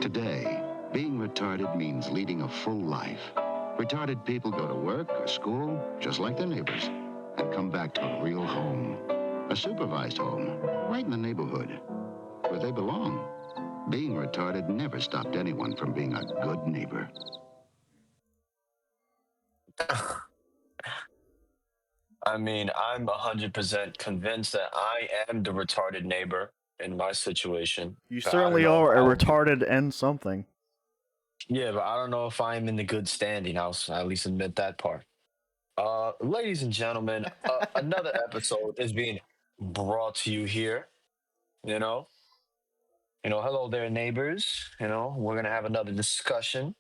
Today, being retarded means leading a full life. Retarded people go to work or school, just like their neighbors, and come back to a real home. A supervised home, right in the neighborhood, where they belong. Being retarded never stopped anyone from being a good neighbor. I mean, I'm 100% convinced that I am the retarded neighbor in my situation. You But I don't certainly know if are a I'll be. retarded and something. Yeah, but I don't know if I'm in the good standing. I'll at least admit that part. Ladies and gentlemen, another episode is being brought to you here. You know, hello there, neighbors. We're gonna have another discussion.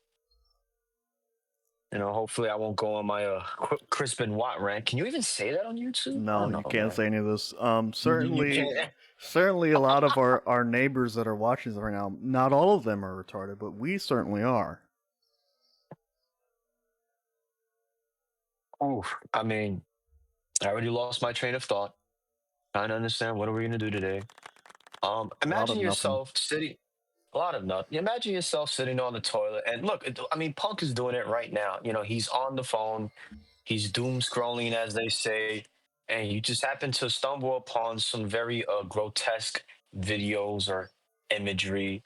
Hopefully I won't go on my Crispin Watt rant. Can you even say that on YouTube? I No, don't you know, can't man. say any of this. You Certainly, can't. certainly a lot of our neighbors that are watching this right now, not all of them are retarded, but we certainly are. Oof. I mean, I already lost my train of thought. Trying to understand what are we gonna do today. A lot Imagine of nothing. yourself sitting. A lot of nothing. Imagine yourself sitting on the toilet, and look. I mean, Punk is doing it right now. He's on the phone. He's doom scrolling, as they say, and you just happen to stumble upon some very grotesque videos or imagery.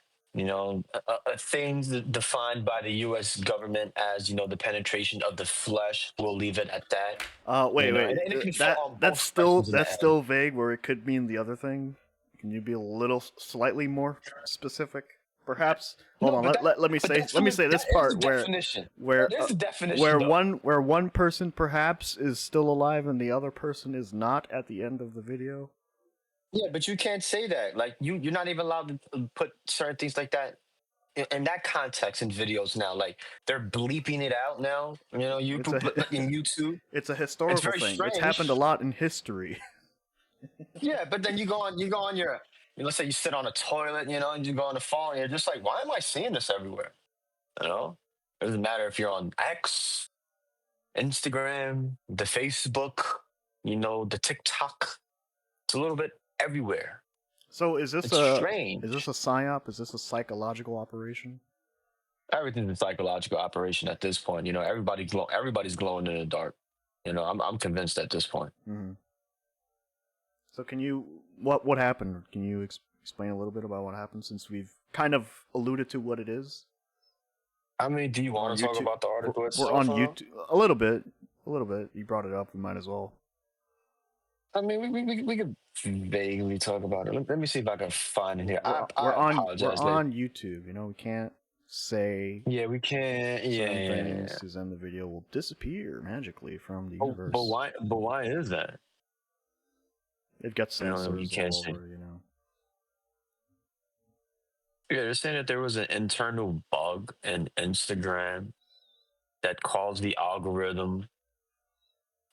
Things defined by the U.S. government as the penetration of the flesh. We'll leave it at that. Wait. And it can fall That on both directions in the that's head. still vague. Where it could mean the other thing. Can you be a little slightly more specific? Perhaps. Hold No, on. but Let me say this that is the part definition. where That is the definition, though. one person perhaps is still alive and the other person is not at the end of the video. Yeah, but you can't say that. Like you're not even allowed to put certain things like that in that context in videos now. Like they're bleeping it out now. You It's like in YouTube. it's a It's historical very thing. It's happened a strange. lot in history. Yeah, but then you go on your. Let's say you sit on a toilet, and you go on the phone, and you're just like, why am I seeing this everywhere? It doesn't matter if you're on X, Instagram, the Facebook, the TikTok. It's a little bit everywhere. So It's strange. is this a psyop? Is this a psychological operation? Everything's a psychological operation at this point. Everybody's glowing in the dark. I'm convinced at this point. Mm-hmm. So can you what happened? Can you explain a little bit about what happened since we've kind of alluded to what it is? I mean, do you want to talk YouTube. about the article itself? We're on YouTube a little bit. You brought it up. We might as well. I mean, we could vaguely talk about it. Let me see if I can find it here. I apologize. We're on YouTube. We can't say Yeah, we can't. Yeah, certain yeah, things yeah. because then the video will disappear magically from the Oh, universe. but why is that? It got censored you can't all say. over. Yeah, they're saying that there was an internal bug in Instagram that caused the algorithm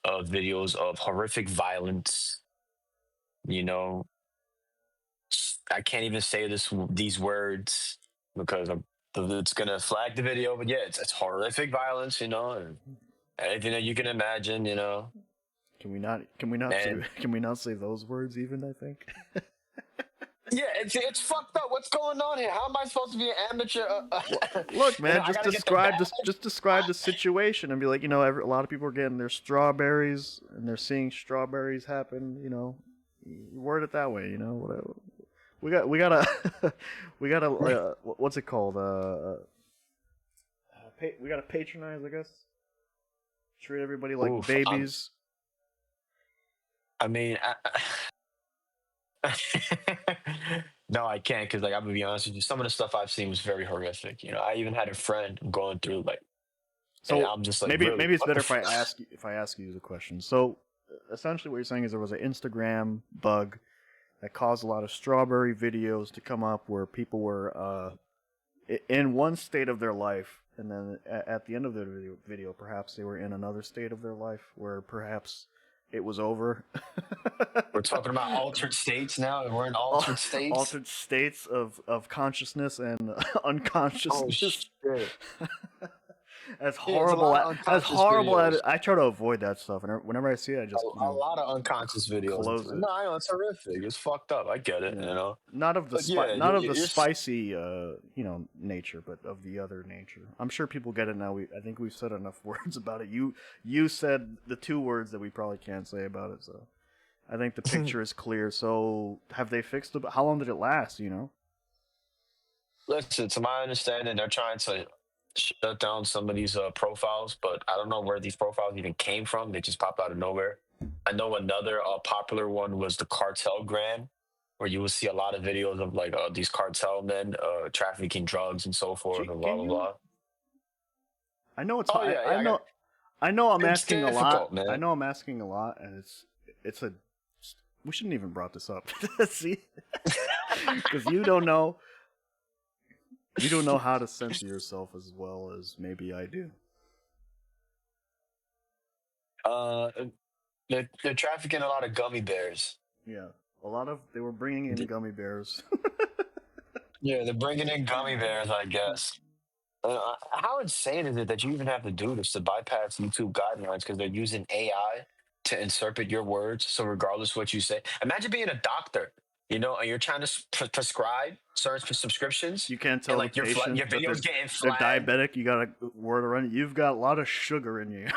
of videos of horrific violence. You know, I can't even say these words because it's gonna flag the video. But yeah, it's horrific violence. And anything that you can imagine. Can we not And can we not say those words even? I think. yeah, it's fucked up. What's going on here? How am I supposed to be an amateur? Look, man, I just gotta get the describe badge. this. Just describe the situation and be like, a lot of people are getting their strawberries and they're seeing strawberries happen. You word it that way. Whatever. We gotta what's it called? We gotta patronize, I guess. Treat everybody like Oof, babies. I mean, no, I can't because, I'm gonna be honest with you. Some of the stuff I've seen was very horrific. I even had a friend going through and So I'm just like, maybe really, it's what better the if I ask you the question. So essentially, what you're saying is there was an Instagram bug that caused a lot of strawberry videos to come up where people were in one state of their life, and then at the end of their video, perhaps they were in another state of their life where perhaps it was over. We're talking about altered states now, and we're in altered states. Altered states of consciousness and Oh unconsciousness. shit! as Yeah, there's a horrible lot at, of as unconscious horrible at videos. it. I try to avoid that stuff, and whenever I see it, I just A lot of unconscious videos. close it. No, I know it's horrific. It's fucked up. I get it. Yeah. You know, Not of the but yeah, not of the you're spicy, nature, but of the other nature. I'm sure people get it now. I think we've said enough words about it. You said the two words that we probably can't say about it, so I think the picture is clear. So have they fixed it? How long did it last? You know? listen. To my understanding, they're trying to shut down some of these profiles, but I don't know where these profiles even came from. They just popped out of nowhere. I know another popular one was the cartel gram, where you will see a lot of videos of like these cartel men trafficking drugs and so forth and blah Can blah you? blah. I know it's. Oh yeah, I yeah. know. I know. I'm It's asking a lot. difficult, man. I know I'm asking a lot, and it's a. We shouldn't even brought this up. See, because you don't know. You don't know how to censor yourself as well as maybe I do. Uh, they're trafficking a lot of gummy bears. Yeah, a lot of they were bringing in D- gummy bears. Yeah, they're bringing in gummy bears, I guess. How insane is it that you even have to do this to bypass YouTube guidelines because they're using AI to interpret your words? So regardless of what you say, imagine being a doctor, and you're trying to prescribe certain subscriptions, You can't and tell the like patient your that videos getting they're flagged. diabetic. You got a word around it. You've got a lot of sugar in you.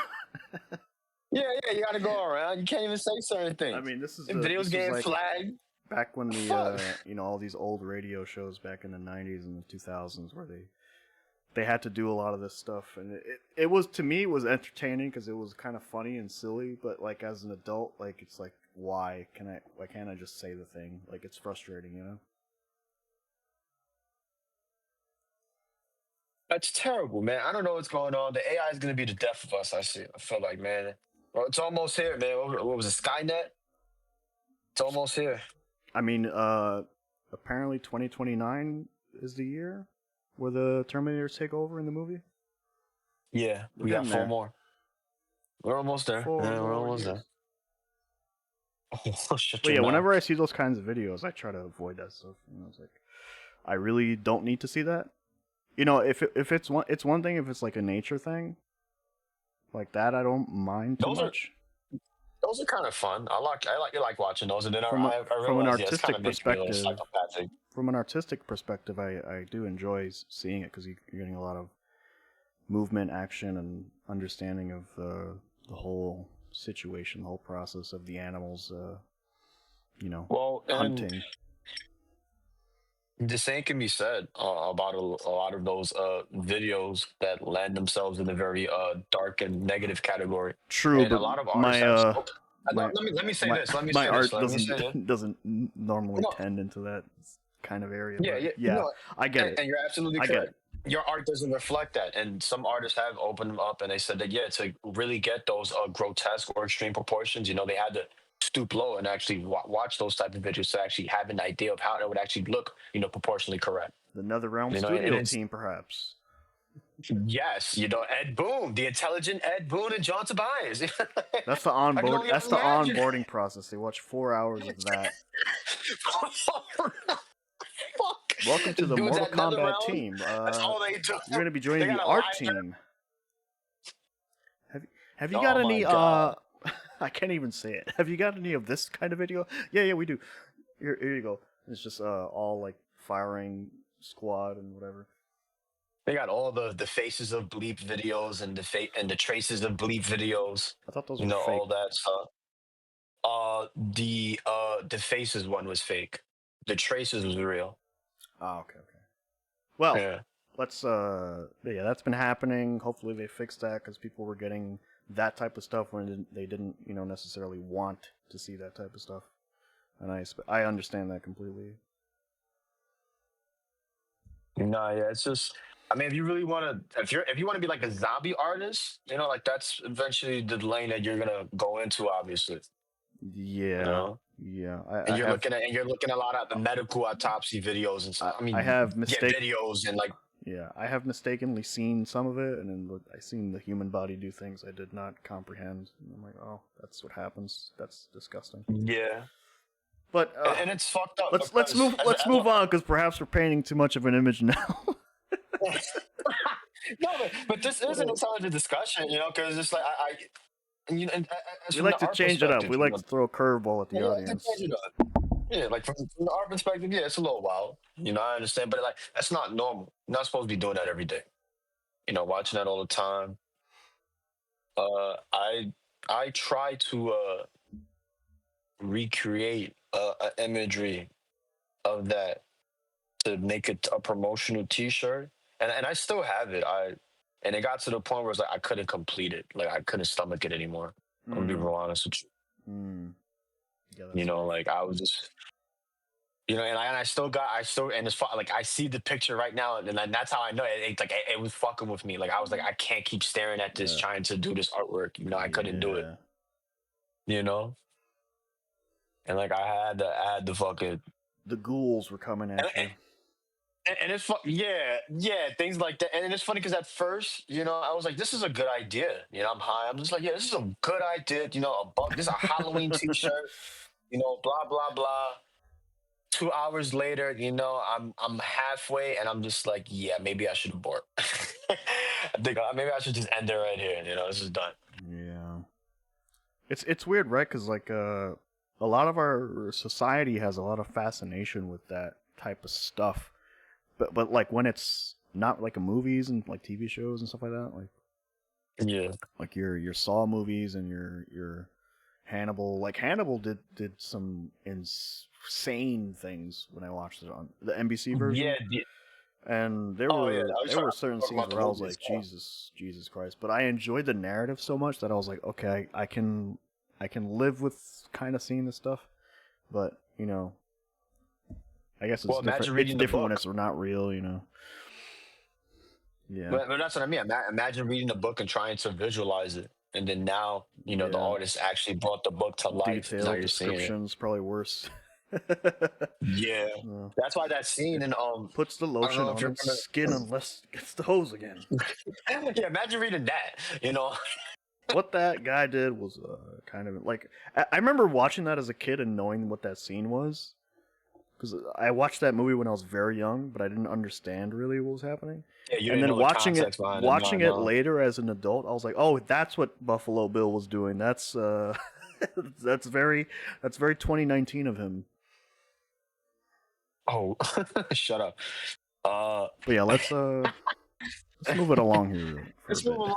Yeah, yeah, you got to go around. You can't even say certain I things. mean, And videos this is getting like flagged. back when the Fuck. all these old radio shows back in the 90s and the 2000s where they had to do a lot of this stuff, and it was, to me, it was entertaining because it was kind of funny and silly, but like as an adult, like it's like, why can't I just say the thing? Like, it's frustrating, you know? That's terrible, man. I don't know what's going on. The AI is going to be the death of us. I feel like, man. Well, it's almost here, man. What was it, Skynet? It's almost here. I mean, apparently 2029 is the year where the Terminators take over in the movie. Yeah, We're we got getting four there. more. We're almost there. 4 Yeah, we're more almost years. there. Oh, shut But your yeah, mouth. whenever I see those kinds of videos, I try to avoid that stuff. It's like, I really don't need to see that. If it's one thing if it's like a nature thing like that, I don't mind too Those are much. those are kind of fun. I like watching those, and then I From an realize, yeah, it's kind artistic of makes me a little perspective, psychopathic. I do enjoy seeing it because you're getting a lot of movement, action, and understanding of the whole situation, the whole process of the animals, Well, and hunting. the same can be said about a lot of those videos that land themselves in a very dark and negative category. True, And a but lot of artists my have uh spoken. No, my let me say my this. Let me my say this. art Let me say this. doesn't normally No, tend into that kind of area, yeah, but yeah, yeah, I get it. and you're absolutely I get correct. it. Your art doesn't reflect that, and some artists have opened up and they said that, yeah, to really get those grotesque or extreme proportions, they had to stoop low and actually watch those type of videos to actually have an idea of how it would actually look, proportionally correct. The NetherRealm And studio it's team, perhaps. yes, Ed Boon, the intelligent Ed Boon and John Tobias. That's the I can onboard. only That's the imagine. onboarding process. They watch 4 hours of that. Fuck. Welcome to the Dudes Mortal at Nether Kombat Realm, team. that's all they do. You're gonna be They joining the got a art live. team. Have you got Oh my any? god. I can't even say it. Have you got any of this kind of video? Yeah, we do. Here you go. It's just all like firing squad and whatever. They got all the faces of bleep videos and and the traces of bleep videos. I thought those were All fake. that stuff. The faces one was fake. The traces was real. Oh, okay. Well, Yeah. let's yeah, that's been happening. Hopefully they fix that because people were getting that type of stuff when they didn't necessarily want to see that type of stuff, and I understand that completely. No, yeah, it's just. I mean, if you really want to, if you want to be like a zombie artist, like that's eventually the lane that you're gonna go into, obviously. You Yeah, know, yeah. and you're looking at a lot of the medical autopsy videos and stuff. I I mean, have yeah, videos and like. Yeah, I have mistakenly seen some of it, and then I seen the human body do things I did not comprehend. And I'm like, oh, that's what happens. That's disgusting. Yeah, But and it's fucked up. let's move on because perhaps we're painting too much of an image now. No, but this is an intelligent discussion, because it's like and as We from like the to art change it up. perspective, We like to throw a curveball at the yeah, I like to audience. change it up. Yeah, like from the art perspective, yeah, it's a little wild. I understand, but like that's not normal. You're not supposed to be doing that every day. Watching that all the time. I try to recreate a imagery of that to make it a promotional T-shirt, and I still have it. And it got to the point where it's like I couldn't complete it. Like I couldn't stomach it anymore. I'm gonna be Mm, real honest with mm. Yeah, you. that's rough. Like I was just and it's like I see the picture right now, and then that's how I know it was fucking with me. Like I was like, I can't keep staring at this, Yeah. trying to do this artwork. I couldn't do it. Yeah. And like I had to fucking The ghouls were coming at you. and it's yeah, things like that. And it's funny because at first, I was like, this is a good idea. I'm high. I'm just like, yeah, this is a good idea. This is a Halloween T-shirt. Blah blah blah. 2 hours later, I'm halfway, and I'm just like, yeah, maybe I should abort. I think maybe I should just end it right here. This is done. Yeah. It's weird, right? Because like a lot of our society has a lot of fascination with that type of stuff, but like when it's not like movies and like TV shows and stuff like that, like your Saw movies and your Hannibal. Like Hannibal did some insane things when I watched it on the NBC version. Yeah. And there were certain scenes where I was like, Jesus Christ. But I enjoyed the narrative so much that I was like, okay, I can live with kind of seeing this stuff. But, I guess it's different. It's different when it's not real, Yeah. But that's what I mean. Imagine reading the book and trying to visualize it. And then now, the artist actually brought the book to life. Detailed descriptions, probably worse. Yeah. That's why that scene in puts the lotion on its skin unless it gets the hose again. Yeah, imagine reading that, What that guy did was kind of like I remember watching that as a kid and knowing what that scene was, because I watched that movie when I was very young, but I didn't understand really what was happening. Yeah, and then watching it later as an adult, I was like, oh, that's what Buffalo Bill was doing. That's that's very 2019 of him. Oh, shut up. But yeah, let's move it along here. Let's move along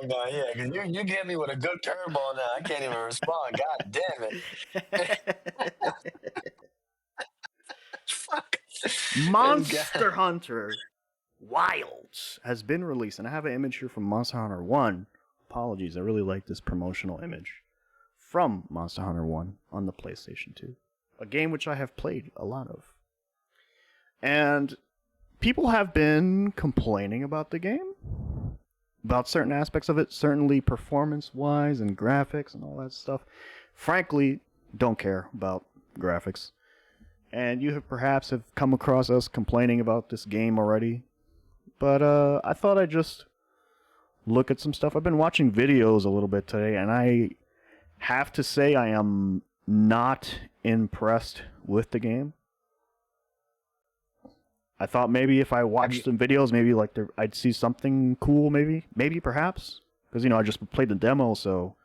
now. Yeah, because you get me with a good curveball now. I can't even respond. God damn it. Fuck. Monster Hunter Wilds has been released, and I have an image here from Monster Hunter 1. Apologies, I really like this promotional image from Monster Hunter 1 on the PlayStation 2. A game which I have played a lot of. And people have been complaining about the game, about certain aspects of it, certainly performance-wise and graphics and all that stuff. Frankly, don't care about graphics. And you perhaps have come across us complaining about this game already. But I thought I'd just look at some stuff. I've been watching videos a little bit today, and I have to say I am not impressed with the game. I thought maybe if I watched some videos, maybe like I'd see something cool, maybe perhaps, because I just played the demo, so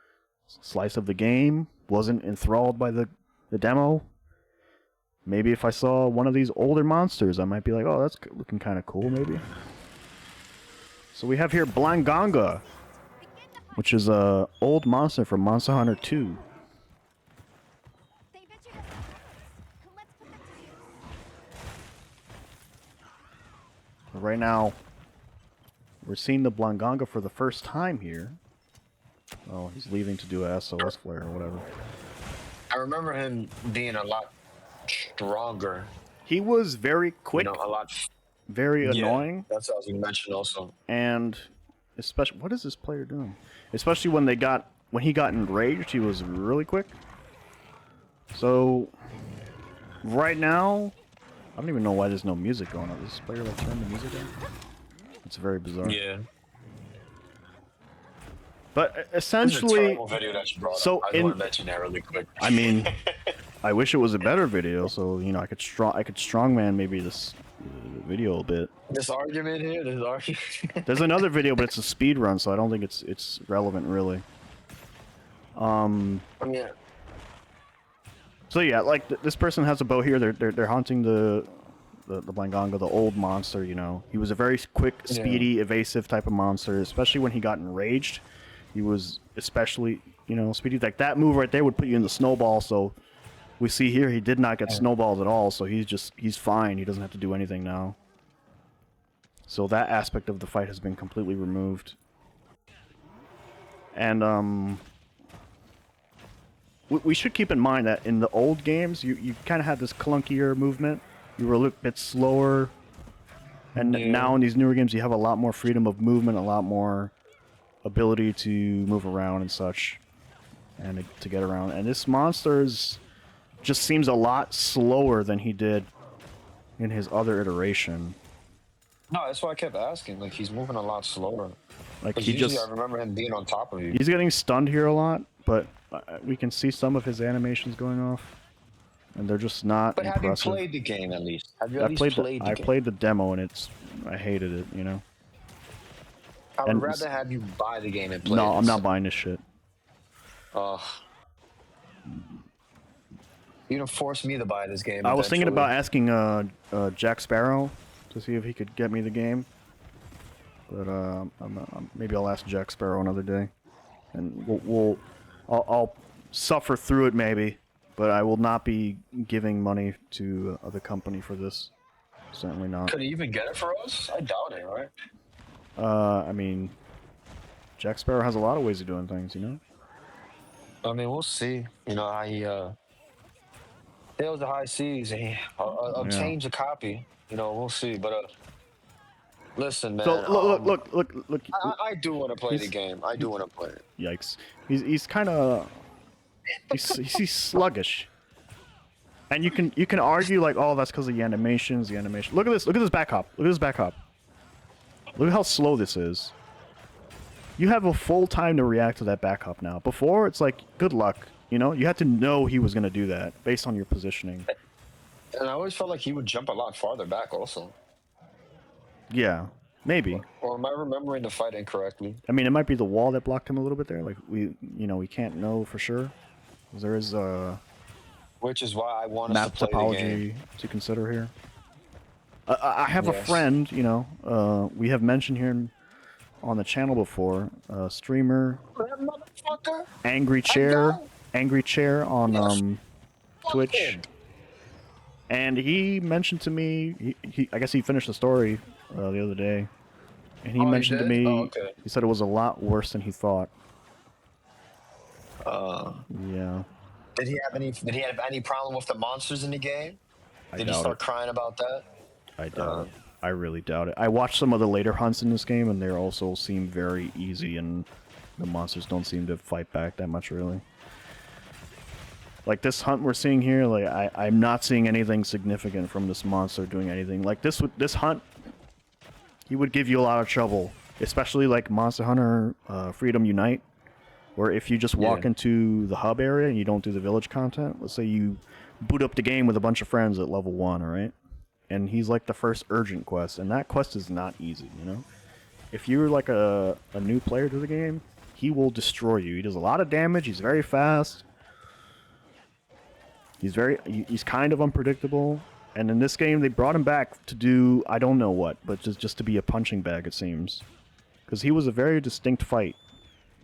slice of the game, wasn't enthralled by the demo. Maybe if I saw one of these older monsters, I might be like, oh, that's looking kind of cool, maybe. So we have here Blanganga, which is a old monster from Monster Hunter 2. Right now, we're seeing the Blanganga for the first time here. Oh, he's leaving to do a SOS flare or whatever. I remember him being a lot stronger. He was very quick. A lot. Very annoying. That's what I was going to mention also. And especially, what is this player doing? Especially when he got enraged, he was really quick. So right now, I don't even know why there's no music going on. Does this player like turn the music on? It's very bizarre. Yeah. But essentially, video that you brought so up. I just want to mention that really quick. I mean, I wish it was a better video, so I could strongman maybe video a bit. This argument here, this argument. There's another video, but it's a speed run, so I don't think it's relevant really. Yeah. So yeah, like this person has a bow here. They're hunting the Blangonga, the old monster. You know, he was a very quick, speedy, evasive type of monster. Especially when he got enraged, he was especially speedy. Like that move right there would put you in the snowball. So we see here he did not get snowballed at all. So he's fine. He doesn't have to do anything now. So that aspect of the fight has been completely removed. And we should keep in mind that in the old games, you kind of had this clunkier movement. You were a little bit slower. And now in these newer games, you have a lot more freedom of movement, a lot more ability to move around and such, and to get around. And this monster just seems a lot slower than he did in his other iteration. No, that's why I kept asking. Like, he's moving a lot slower. Like usually I remember him being on top of you. He's getting stunned here a lot, but we can see some of his animations going off, and they're just not impressive. Have you played the game at least? Have you at least played the game? I played the demo, and I hated it. I would rather have you buy the game and play it. No, I'm not buying this shit. You don't force me to buy this game. I was thinking about asking Jack Sparrow to see if he could get me the game, but maybe I'll ask Jack Sparrow another day, and I'll suffer through it maybe, but I will not be giving money to the company for this. Certainly not. Could he even get it for us? I doubt it, right? I mean, Jack Sparrow has a lot of ways of doing things, I mean, we'll see. How he sails the high seas and he obtains a copy. We'll see. But listen, man. So look. I do want to play the game. I do want to play it. Yikes! He's kind of he's sluggish, and you can argue like, oh, that's because of the animations. Look at this. Look at this back hop. Look at this back hop. Look at how slow this is. You have a full time to react to that back hop now. Before, it's like, good luck. You had to know he was going to do that based on your positioning. And I always felt like he would jump a lot farther back also. Yeah, maybe. Or am I remembering the fight incorrectly? I mean, it might be the wall that blocked him a little bit there. Like, we can't know for sure. There is which is why I want us to play the game. To consider here. I have a friend, we have mentioned here on the channel before, streamer, Angry Chair on Twitch, and he mentioned to me, I guess he finished the story the other day, and he mentioned to me, he said it was a lot worse than he thought. Yeah. Did he have any problem with the monsters in the game? Did he start crying about that? I doubt it. I really doubt it. I watched some of the later hunts in this game, and they also seem very easy, and the monsters don't seem to fight back that much, really. Like this hunt we're seeing here, like I'm not seeing anything significant from this monster doing anything. Like this hunt, he would give you a lot of trouble, especially like Monster Hunter Freedom Unite, where if you just walk into the hub area and you don't do the village content, let's say you boot up the game with a bunch of friends at level 1, alright? And he's like the first urgent quest, and that quest is not easy, If you're like a new player to the game, he will destroy you. He does a lot of damage, he's very fast. He's kind of unpredictable. And in this game, they brought him back to do, I don't know what, but just to be a punching bag, it seems. Because he was a very distinct fight,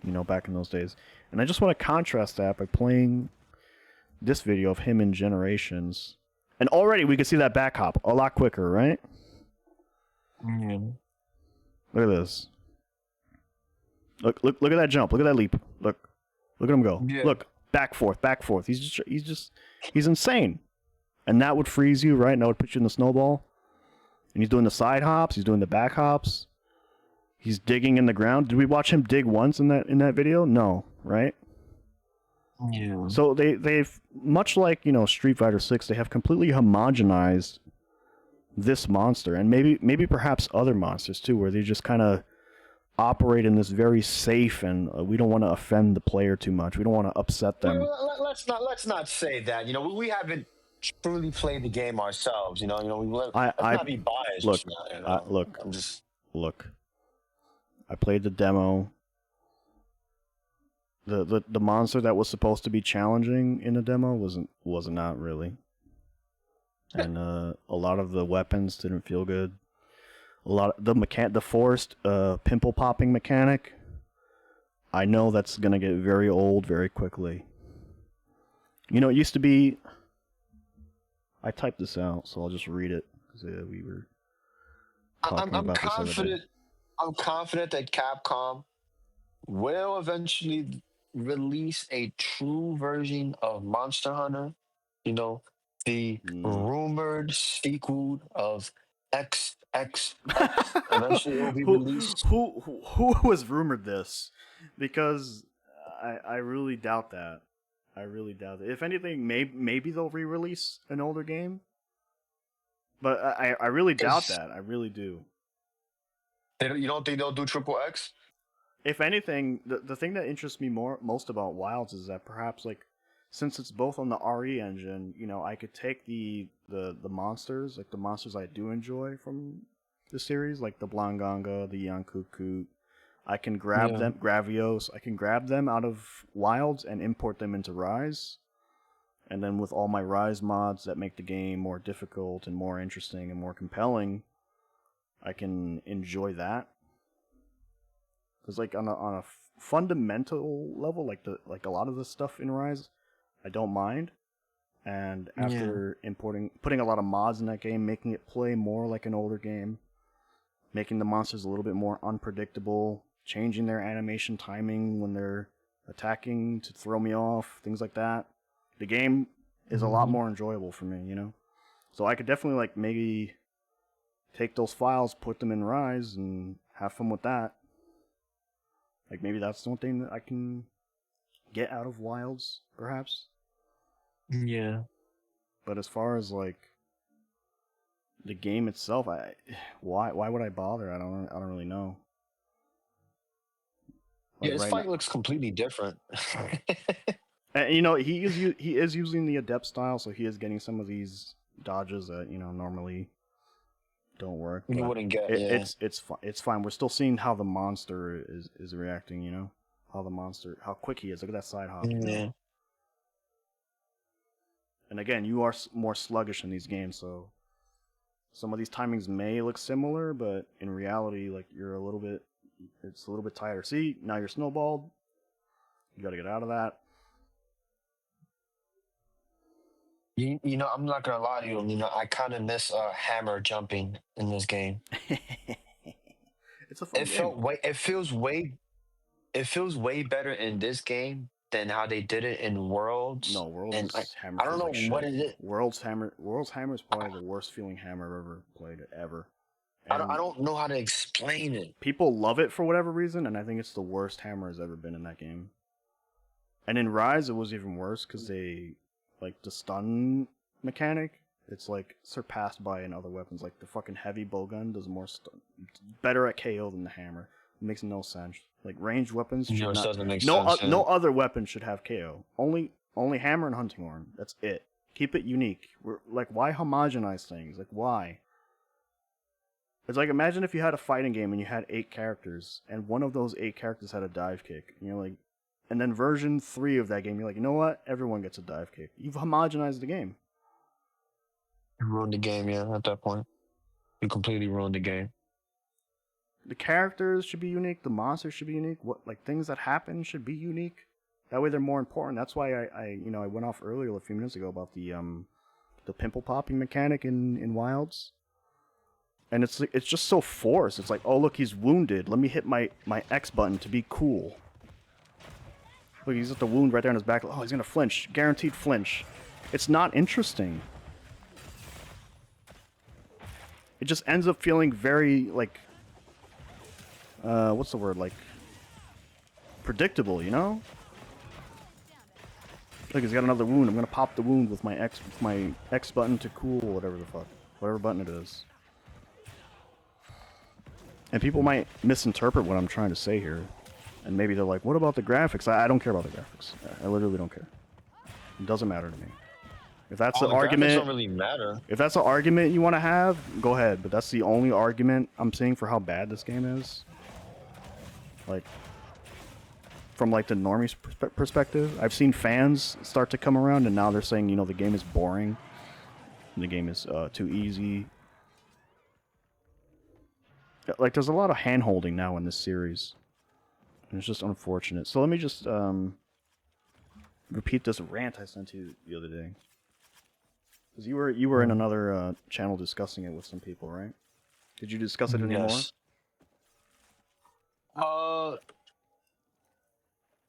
back in those days. And I just want to contrast that by playing this video of him in Generations. And already we can see that back hop a lot quicker, right? Mm-hmm. Look at this. Look at that jump. Look at that leap. Look at him go. Yeah. Look, back forth. He's insane. And that would freeze you, right? And that would put you in the snowball. And he's doing the side hops. He's doing the back hops. He's digging in the ground. Did we watch him dig once in that video? No, right? Yeah. So they've much like Street Fighter 6, they have completely homogenized this monster, and maybe perhaps other monsters too, where they just kind of operate in this very safe, and we don't want to offend the player too much. We don't want to upset them. Let's not say that. We haven't truly play the game ourselves. Let's I not be biased. look, look, I'm just. look. I played the demo. The monster that was supposed to be challenging in the demo was not really, and a lot of the weapons didn't feel good. A lot of the forced pimple popping mechanic. I know that's gonna get very old very quickly. It used to be. I typed this out, so I'll just read it because we were talking I'm about this other day. confident. I'm confident that Capcom will eventually release a true version of Monster Hunter. The rumored sequel of XXX. Eventually, it will be released. Who was rumored this? Because I really doubt that. I really doubt it. If anything, maybe they'll re-release an older game. But I really doubt that. I really do. You don't think they'll do Triple X? If anything, the thing that interests me most about Wilds is that perhaps since it's both on the RE engine, I could take the monsters, like the monsters I do enjoy from the series, like the Blanganga, the Yankukut. I can grab them, Gravios. I can grab them out of Wilds and import them into Rise. And then with all my Rise mods that make the game more difficult and more interesting and more compelling, I can enjoy that. Because on a fundamental level, like a lot of the stuff in Rise, I don't mind. And after putting a lot of mods in that game, making it play more like an older game, making the monsters a little bit more unpredictable, changing their animation timing when they're attacking to throw me off, things like that. The game is a lot more enjoyable for me, So I could definitely maybe take those files, put them in Rise, and have fun with that. Maybe that's one thing that I can get out of Wilds, perhaps. Yeah. But as far as the game itself, why would I bother? I don't really know. This fight looks completely different. And, he is using the adept style, so he is getting some of these dodges that normally don't work. You wouldn't get. It's fine. We're still seeing how the monster is reacting. How quick he is. Look at that side hop. Yeah. And again, you are more sluggish in these games, so some of these timings may look similar, but in reality, it's a little bit tighter. See, now you're snowballed. You got to get out of that. I'm not gonna lie to you. I kind of miss hammer jumping in this game. It's a fun game. It feels way better in this game than how they did it in Worlds. No, Worlds hammer. I don't know what is it. Worlds hammer is probably the worst feeling hammer I've ever played ever. I don't know how to explain it. People love it for whatever reason, and I think it's the worst hammer has ever been in that game. And in Rise, it was even worse because they the stun mechanic. It's surpassed by in other weapons. The fucking heavy bowgun does more stun, better at KO than the hammer. It makes no sense. Ranged weapons should not. Doesn't make sense. No other weapon should have KO. Only hammer and hunting horn. That's it. Keep it unique. Why homogenize things? Why? It's imagine if you had a fighting game and you had 8 characters, and one of those 8 characters had a dive kick. And you're and then version 3 of that game, you're you know what? Everyone gets a dive kick. You've homogenized the game. You ruined the game, at that point. You completely ruined the game. The characters should be unique. The monsters should be unique. Things that happen should be unique. That way they're more important. That's why I went off earlier a few minutes ago about the pimple popping mechanic in Wilds. And it's just so forced. It's oh look, he's wounded. Let me hit my X button to be cool. Look, he's got the wound right there on his back. Oh, he's gonna flinch. Guaranteed flinch. It's not interesting. It just ends up feeling very what's the word? Predictable, Look, he's got another wound. I'm gonna pop the wound with my X button to cool, whatever button it is. And people might misinterpret what I'm trying to say here. And maybe they're what about the graphics? I don't care about the graphics. I literally don't care. It doesn't matter to me. If that's Oh, an the graphics don't argument, really matter. if that's an argument you want to have, go ahead. But that's the only argument I'm seeing for how bad this game is. Like, from like the normie's perspective, I've seen fans start to come around, and now they're saying, you know, the game is boring, and the game is too easy. Like, there's a lot of hand-holding now in this series, and it's just unfortunate. So let me just repeat this rant I sent you the other day. Because you were in another channel discussing it with some people, right? Did you discuss it anymore? Yes.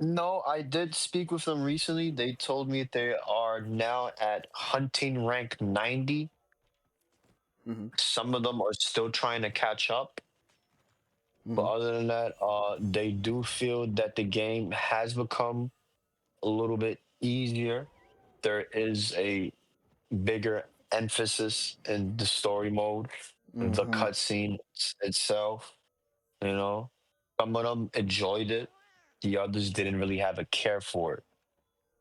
No, I did speak with them recently. They told me they are now at hunting rank 90. Mm-hmm. Some of them are still trying to catch up. But other than that, they do feel that the game has become a little bit easier. There is a bigger emphasis in the story mode, the cutscene itself. You know, some of them enjoyed it, the others didn't really have a care for it.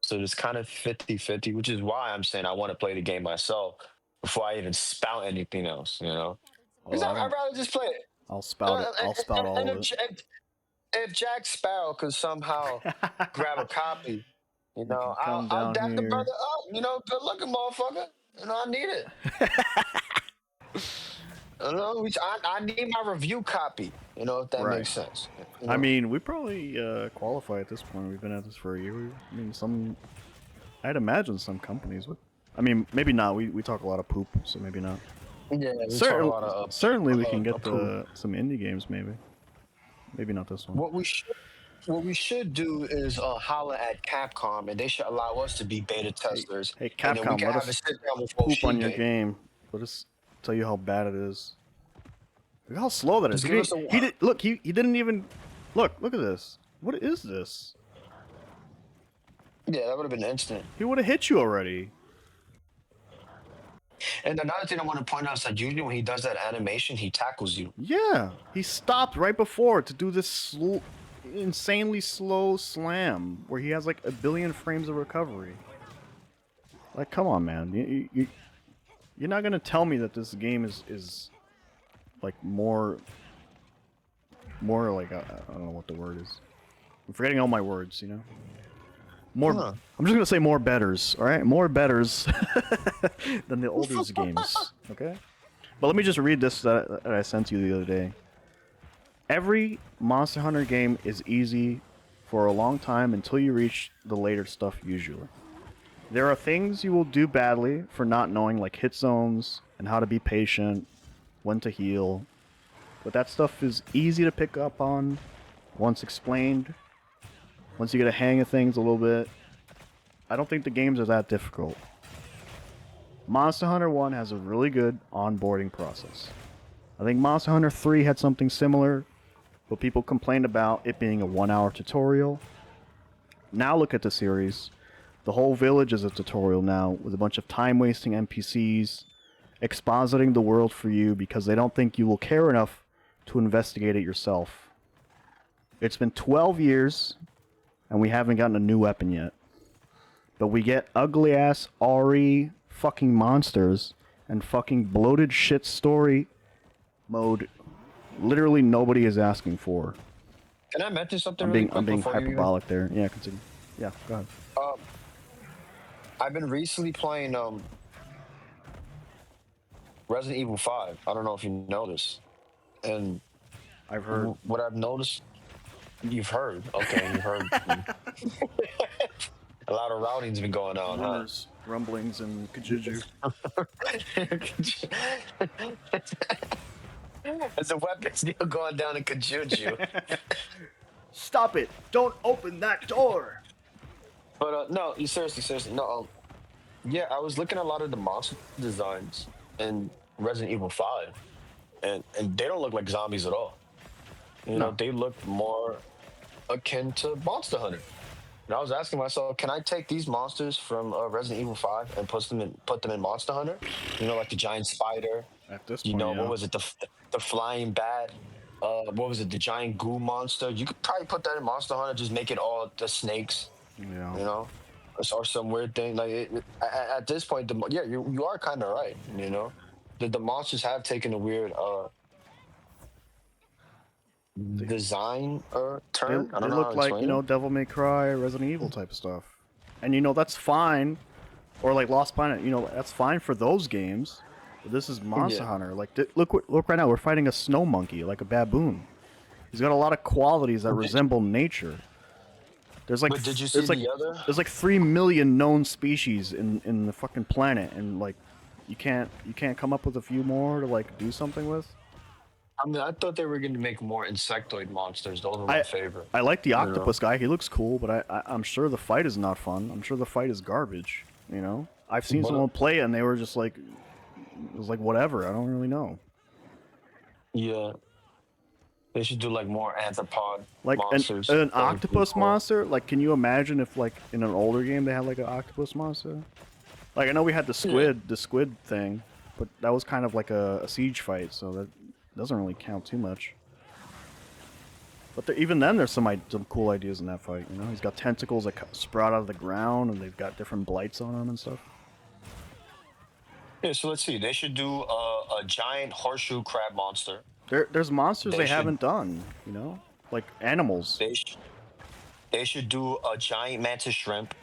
So it's kind of 50-50, which is why I'm saying I want to play the game myself before I even spout anything else, you know? Because Oh, I'd rather just play it. I'll spout it. I'll spout all of it. If Jack Sparrow could somehow grab a copy, you know, come I'll down dap the here. brother up. You know, good looking motherfucker. You know, I need it. You know, I need my review copy. You know, if that Right. makes sense. You I know? mean, we probably qualify at this point. We've been at this for a year. I mean, I'd imagine some companies would. I mean, maybe not. We talk a lot of poop, so maybe not. Yeah, we talk a lot of, Certainly we can get poop. some indie games, maybe. Maybe not this one. What we should do is holler at Capcom, and they should allow us to be beta testers. Hey, and then we Capcom, can let have a us sit down with poop on your Oshige. game. Let us tell you how bad it is. Look how slow that is. Just give us a Look, he didn't even look at this. What is this? Yeah, that would have been instant. He would have hit you already. And another thing I want to point out is that usually when he does that animation, he tackles you. Yeah, he stopped right before to do this insanely slow slam where he has like a billion frames of recovery. Like, come on, man. You're not gonna tell me that this game is like more like I don't know what the word is. I'm forgetting all my words, you know. More. Huh. I'm just gonna say more betters. All right, more betters than the older games. Okay. But let me just read this that I sent you the other day. Every Monster Hunter game is easy for a long time until you reach the later stuff usually. There are things you will do badly for not knowing, like hit zones and how to be patient, when to heal. But that stuff is easy to pick up on once explained. Once you get a hang of things a little bit. I don't think the games are that difficult. Monster Hunter 1 has a really good onboarding process. I think Monster Hunter 3 had something similar, but people complained about it being a 1-hour tutorial. Now look at the series. The whole village is a tutorial now, with a bunch of time-wasting NPCs expositing the world for you because they don't think you will care enough to investigate it yourself. It's been 12 years, and we haven't gotten a new weapon yet. But we get ugly-ass RE fucking monsters and fucking bloated shit story mode literally nobody is asking for. Can I mention something I'm really being quick before you even- hyperbolic there. Yeah, continue. Yeah, go ahead. I've been recently playing Resident Evil 5. I don't know if you know this. And I've heard. what I've noticed, you've heard. Okay, you've heard. A lot of routing's been going on, huh? Rumors, rumblings, and Kijiju. There's a weapon deal going down in Kajuju. Stop it! Don't open that door! But no, seriously, no. Yeah, I was looking at a lot of the monster designs in Resident Evil 5, and they don't look like zombies at all. You know, they look more akin to Monster Hunter. And I was asking myself, can I take these monsters from Resident Evil 5 and put them in Monster Hunter? You know, like the giant spider. At this You point, know, yeah. what was it? The flying bat. What was it? The giant goo monster. You could probably put that in Monster Hunter. Just make it all the snakes. Yeah. You know, or some weird thing. Like at this point, you are kind of right. You know, the monsters have taken a weird design turn. I They don't know how look to like, explain it. Devil May Cry, Resident Evil type of stuff. And that's fine. Or like Lost Planet, that's fine for those games. But this is Monster Yeah. Hunter. Like, look right now, we're fighting a snow monkey, like a baboon. He's got a lot of qualities that resemble nature. There's like But did you see the other? there's like 3 million known species in the fucking planet, and like you can't come up with a few more to like do something with. I mean, I thought they were going to make more insectoid monsters. Those are my favorite. I like the You know? octopus guy. He looks cool, but I'm sure the fight is not fun. I'm sure the fight is garbage. I've seen someone play it and they were just like, it was like whatever. I don't really know. Yeah. They should do like more anthropod Like monsters. an That would be octopus cool. monster. Like, can you imagine if like in an older game they had like an octopus monster? Like, I know we had the squid thing, but that was kind of like a siege fight, so that doesn't really count too much. But even then, there's some cool ideas in that fight. He's got tentacles that sprout out of the ground, and they've got different blights on them and stuff. Yeah, so let's see. They should do a giant horseshoe crab monster. There's monsters they should- haven't done. Like animals. They should do a giant mantis shrimp.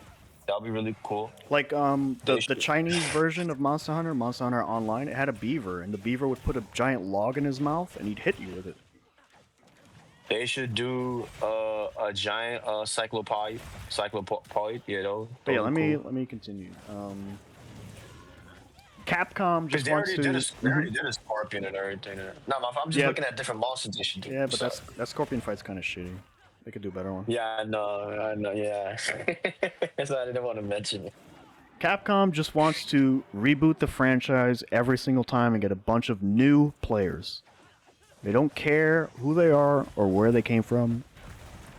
That'll be really cool. Like the should- Chinese version of Monster Hunter Online, it had a beaver, and the beaver would put a giant log in his mouth, and he'd hit you with it. They should do a giant cyclopod. But yeah, let me continue. Capcom Because just they wants already, to. they already did a scorpion and everything. No, I'm just Yeah. looking at different monsters they should do. Yeah, but so. that scorpion fight's kind of shitty. They could do a better one. Yeah, I know, yeah. That's why I didn't want to mention it. Capcom just wants to reboot the franchise every single time and get a bunch of new players. They don't care who they are or where they came from.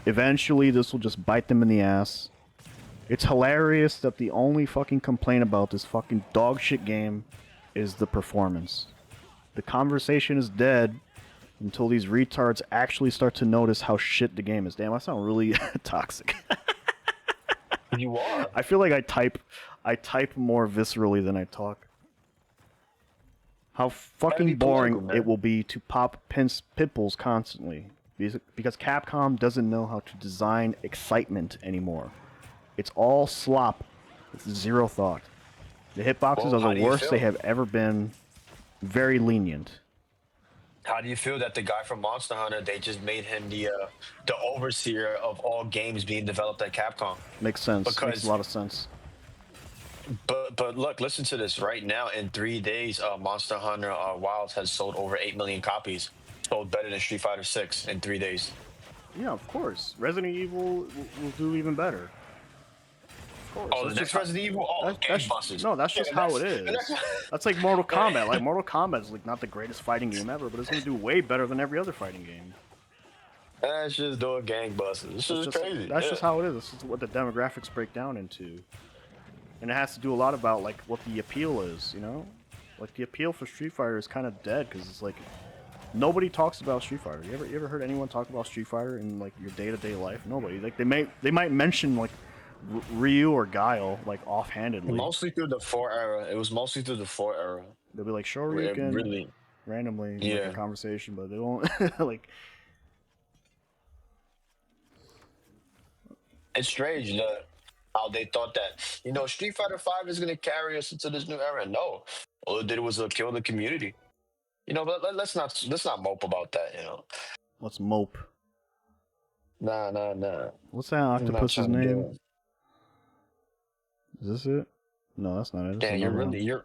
Eventually, this will just bite them in the ass. It's hilarious that the only fucking complaint about this fucking dog shit game is the performance. The conversation is dead until these retards actually start to notice how shit the game is. Damn, I sound really toxic. You are. I feel like I type more viscerally than I talk. How fucking be boring political, man. it will be to pop pimples constantly. Because Capcom doesn't know how to design excitement anymore. It's all slop with zero thought. The hitboxes Well, how are do the you worst feel? they have ever been. Very lenient. How do you feel that the guy from Monster Hunter, they just made him the overseer of all games being developed at Capcom? Makes sense. Makes Because- a lot of sense. But look, listen to this. Right now, in 3 days, Monster Hunter Wilds has sold over 8 million copies. Sold better than Street Fighter 6 in 3 days. Yeah, of course. Resident Evil will do even better. Of course. Oh, the That's next just Resident Evil? Oh, gangbusters. No, that's just Yeah, how it is. That's like Mortal Kombat. Like Mortal Kombat is like not the greatest fighting game ever, but it's gonna do way better than every other fighting game. That's just doing gangbusters. This is crazy. That's yeah. just how it is. This is what the demographics break down into, and it has to do a lot about like what the appeal is. Like the appeal for Street Fighter is kind of dead because it's like nobody talks about Street Fighter. You ever heard anyone talk about Street Fighter in like your day-to-day life? Nobody. Like they might mention like Ryu or Guile like offhandedly. Mostly through the 4 era. It was mostly through the 4 era. They'll be like Where it Shoryuken really. randomly in Yeah. like, a conversation, but they won't like. It's strange how they thought that, Street Fighter 5 is going to carry us into this new era. No. All it did was kill the community. But let's not mope about that, Let's mope. Nah. What's that I'm not octopus's trying to do name? it. Is this it? No, that's not it. That's Damn, another one.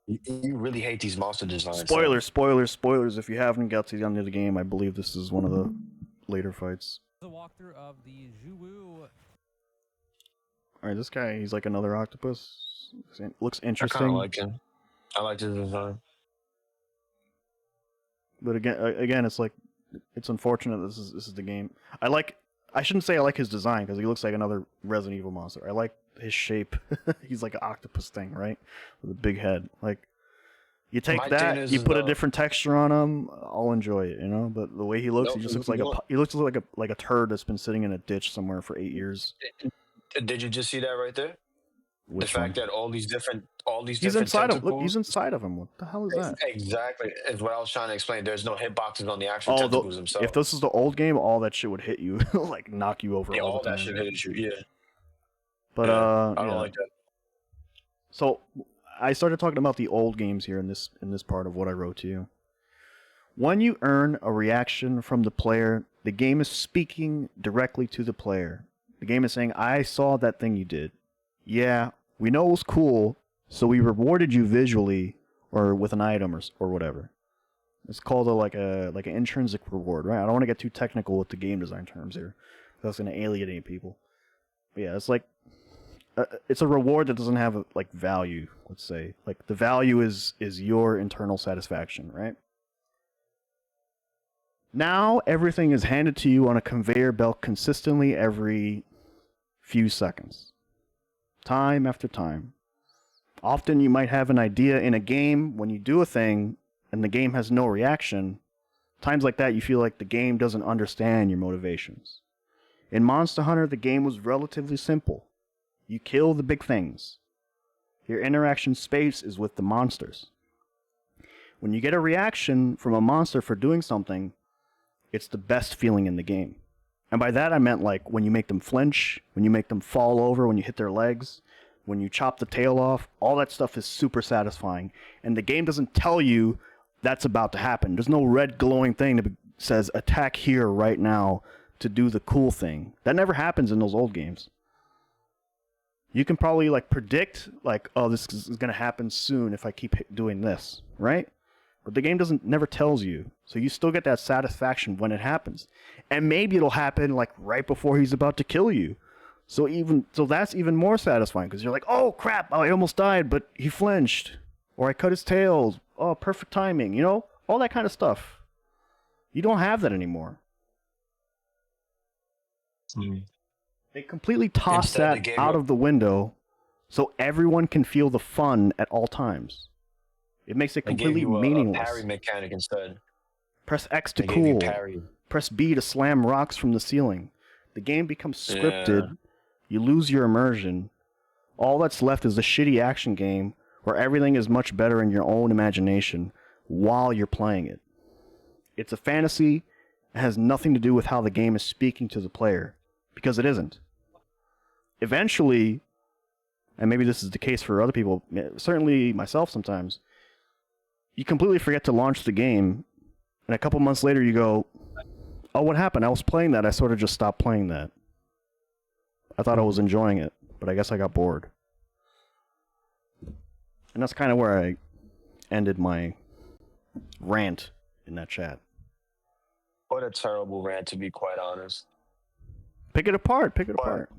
you really hate these monster designs. Spoilers. If you haven't got to the end of the game, I believe this is one of the later fights. The walkthrough of the Zhuwu. Alright, this guy, he's like another octopus. Looks I kind interesting. of like him. I like his design. But again, it's like, it's unfortunate this is the game. I shouldn't say I like his design, because he looks like another Resident Evil monster. I like his shape. He's like an octopus thing, right? With a big head. Like, you take My that, thing is you put a the- different texture on him, I'll enjoy it, But the way he looks, No, he just looks like he looks like a turd that's been sitting in a ditch somewhere for 8 years. Did you just see that right there? The Which fact one? that all these He's different inside of. Look, tentacles. he's inside of him. What the hell is that? Exactly, is what I was trying to explain. There's no hitboxes on the actual Oh, tentacles if themselves. this is the old game, all that shit would hit you, like knock you over Yeah, all the all that time. shit hits you. Yeah, But yeah. I don't yeah. like that. So I started talking about the old games here in this part of what I wrote to you. When you earn a reaction from the player, the game is speaking directly to the player. The game is saying, "I saw that thing you did. Yeah, we know it was cool, so we rewarded you visually or with an item or whatever." It's called like an intrinsic reward, right? I don't want to get too technical with the game design terms here. That's going to alienate people. But yeah, it's like it's a reward that doesn't have like value. Let's say like the value is your internal satisfaction, right? Now everything is handed to you on a conveyor belt consistently every few seconds, time after time. Often you might have an idea in a game when you do a thing and the game has no reaction. Times like that, you feel like the game doesn't understand your motivations. In Monster Hunter, the game was relatively simple. You kill the big things. Your interaction space is with the monsters. When you get a reaction from a monster for doing something, it's the best feeling in the game. And by that I meant like when you make them flinch, when you make them fall over, when you hit their legs, when you chop the tail off, all that stuff is super satisfying. And the game doesn't tell you that's about to happen. There's no red glowing thing that says attack here right now to do the cool thing. That never happens in those old games. You can probably like predict like, oh, this is going to happen soon if I keep doing this, right? But the game never tells you. So you still get that satisfaction when it happens. And maybe it'll happen like right before he's about to kill you. So that's even more satisfying because you're like, oh crap, I almost died, but he flinched. Or I cut his tail. Oh, perfect timing, you know? All that kind of stuff. You don't have that anymore. They completely toss Instead, they that gave out you. of the window so everyone can feel the fun at all times. It makes it They gave completely you a parry meaningless. mechanic instead. Press X to They gave you cool. parry. Press B to slam rocks from the ceiling. The game becomes scripted. Yeah. You lose your immersion. All that's left is a shitty action game where everything is much better in your own imagination while you're playing it. It's a fantasy. It has nothing to do with how the game is speaking to the player, because it isn't. Eventually, and maybe this is the case for other people, certainly myself sometimes, you completely forget to launch the game, and a couple months later you go, oh, what happened? I was playing that. I sort of just stopped playing that. I thought I was enjoying it, but I guess I got bored. And that's kind of where I ended my rant in that chat. What a terrible rant, to be quite honest. Pick it apart. Pick it But- apart.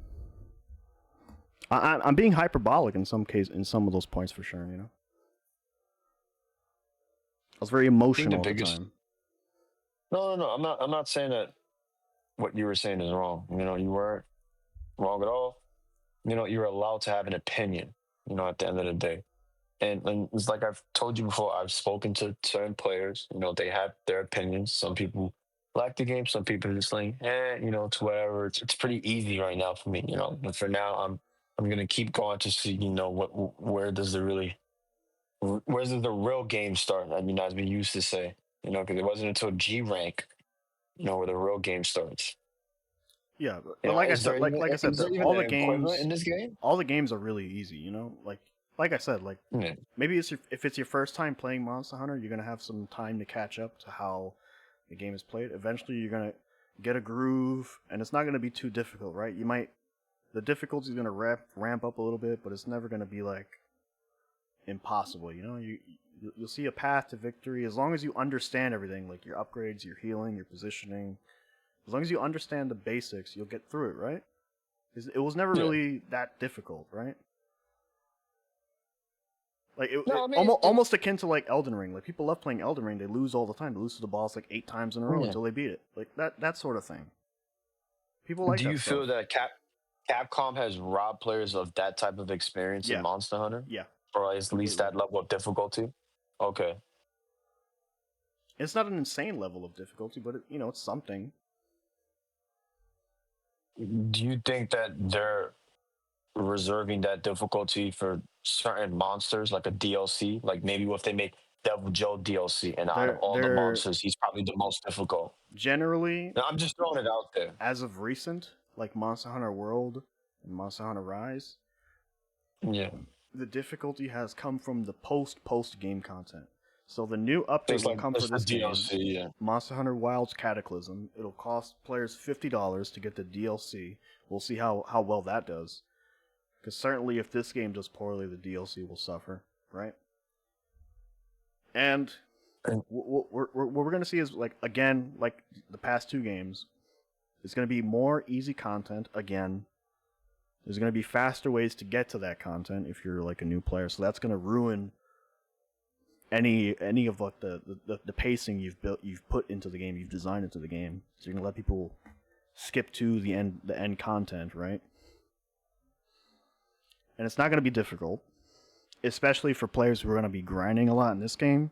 I'm being hyperbolic in some of those points for sure. You know, I was very emotional at the biggest- time. No. I'm not saying that what you were saying is wrong. You know, you weren't wrong at all. You know, you're allowed to have an opinion, you know, at the end of the day. And it's like I've told you before, I've spoken to certain players, you know, they have their opinions. Some people like the game, some people are just like, you know, it's whatever. It's pretty easy right now for me, you know. But for now, I'm gonna keep going to see, you know, where does the real game start? I mean, as we used to say, you know, because it wasn't until G rank, you know, where the real game starts. Yeah, You but know, like I is said, there like even- I said, is there even all an the equivalent games in this game? all the games are really easy. You know, like I said, like Yeah. maybe if it's your first time playing Monster Hunter, you're gonna have some time to catch up to how the game is played. Eventually, you're gonna get a groove, and it's not gonna be too difficult, right? The difficulty is gonna ramp up a little bit, but it's never gonna be like impossible. You know, you'll see a path to victory as long as you understand everything, like your upgrades, your healing, your positioning. As long as you understand the basics, you'll get through it, right? It was never Yeah. really that difficult, right? Like No, I mean, almost akin to like Elden Ring. Like people love playing Elden Ring. They lose all the time. They lose to the boss like 8 times in a row Yeah. until they beat it. Like that sort of thing. People like Do that you feel stuff. that Capcom has robbed players of that type of experience Yeah. in Monster Hunter? Yeah, Or at least completely. that level of difficulty? Okay. It's not an insane level of difficulty, but it's something. Do you think that reserving that difficulty for certain monsters, like a DLC. Like maybe if they make Devil Joe DLC, and out of all the They're monsters, he's probably the most difficult. generally, Now, I'm just throwing it out there. as of recent, like Monster Hunter World and Monster Hunter Rise, Yeah, the difficulty has come from the post game content. So the new so update it's will like come for it's the this game, DLC. Yeah, Monster Hunter Wilds Cataclysm. It'll cost players $50 to get the DLC. We'll see how well that does. Because certainly if this game does poorly, the DLC will suffer, right? And And- what we're going to see is, like, again, like the past two games, it's going to be more easy content again. There's going to be faster ways to get to that content if you're like a new player. So that's going to ruin any of like the pacing you've put into the game, you've designed into the game. So you're going to let people skip to the end content, right? And it's not going to be difficult, especially for players who are going to be grinding a lot in this game.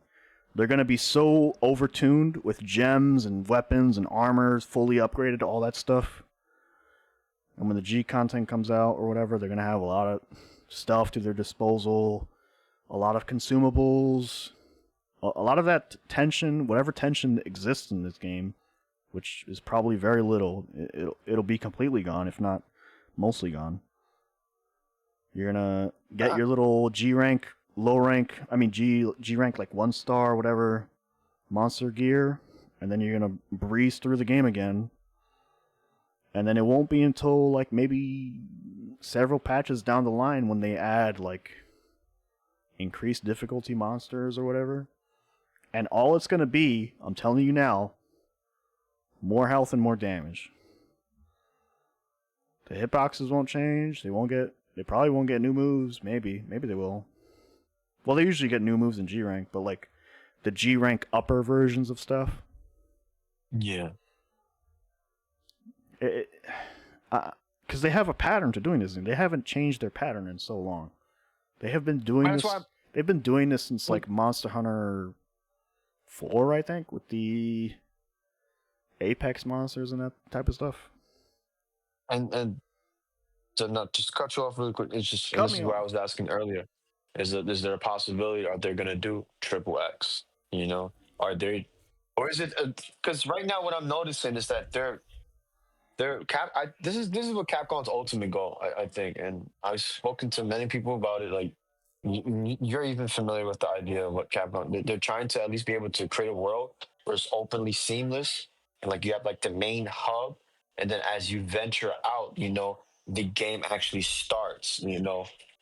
They're going to be so overtuned with gems and weapons and armors, fully upgraded, all that stuff. And when the G content comes out or whatever, they're going to have a lot of stuff to their disposal, a lot of consumables, a lot of that tension, whatever tension exists in this game, which is probably very little, it'll be completely gone, if not mostly gone. You're gonna get your little G rank, G rank like 1 star, whatever, monster gear, and then you're gonna breeze through the game again. And then it won't be until like maybe several patches down the line when they add like increased difficulty monsters or whatever. And all it's gonna be, I'm telling you now, more health and more damage. The hitboxes won't change. They probably won't get new moves. Maybe they will. Well, they usually get new moves in G rank, but like the G rank upper versions of stuff. yeah. Because they have a pattern to doing this, and they haven't changed their pattern in so long. They have been doing That's this. why They've been doing this since like Monster Hunter 4, I think, with the Apex monsters and that type of stuff. and to not just cut you off really quick. It's just and Cut this me is what I off. was asking earlier. Is there a possibility? Are they gonna do triple X? You know, are they, or is it? Because right now, what I'm noticing is that this is what Capcom's ultimate goal, I think, and I've spoken to many people about it. Like, you're even familiar with the idea of what Capcom they're trying to at least be able to create a world where it's openly seamless, and like you have like the main hub, and then as you venture out, the game actually starts,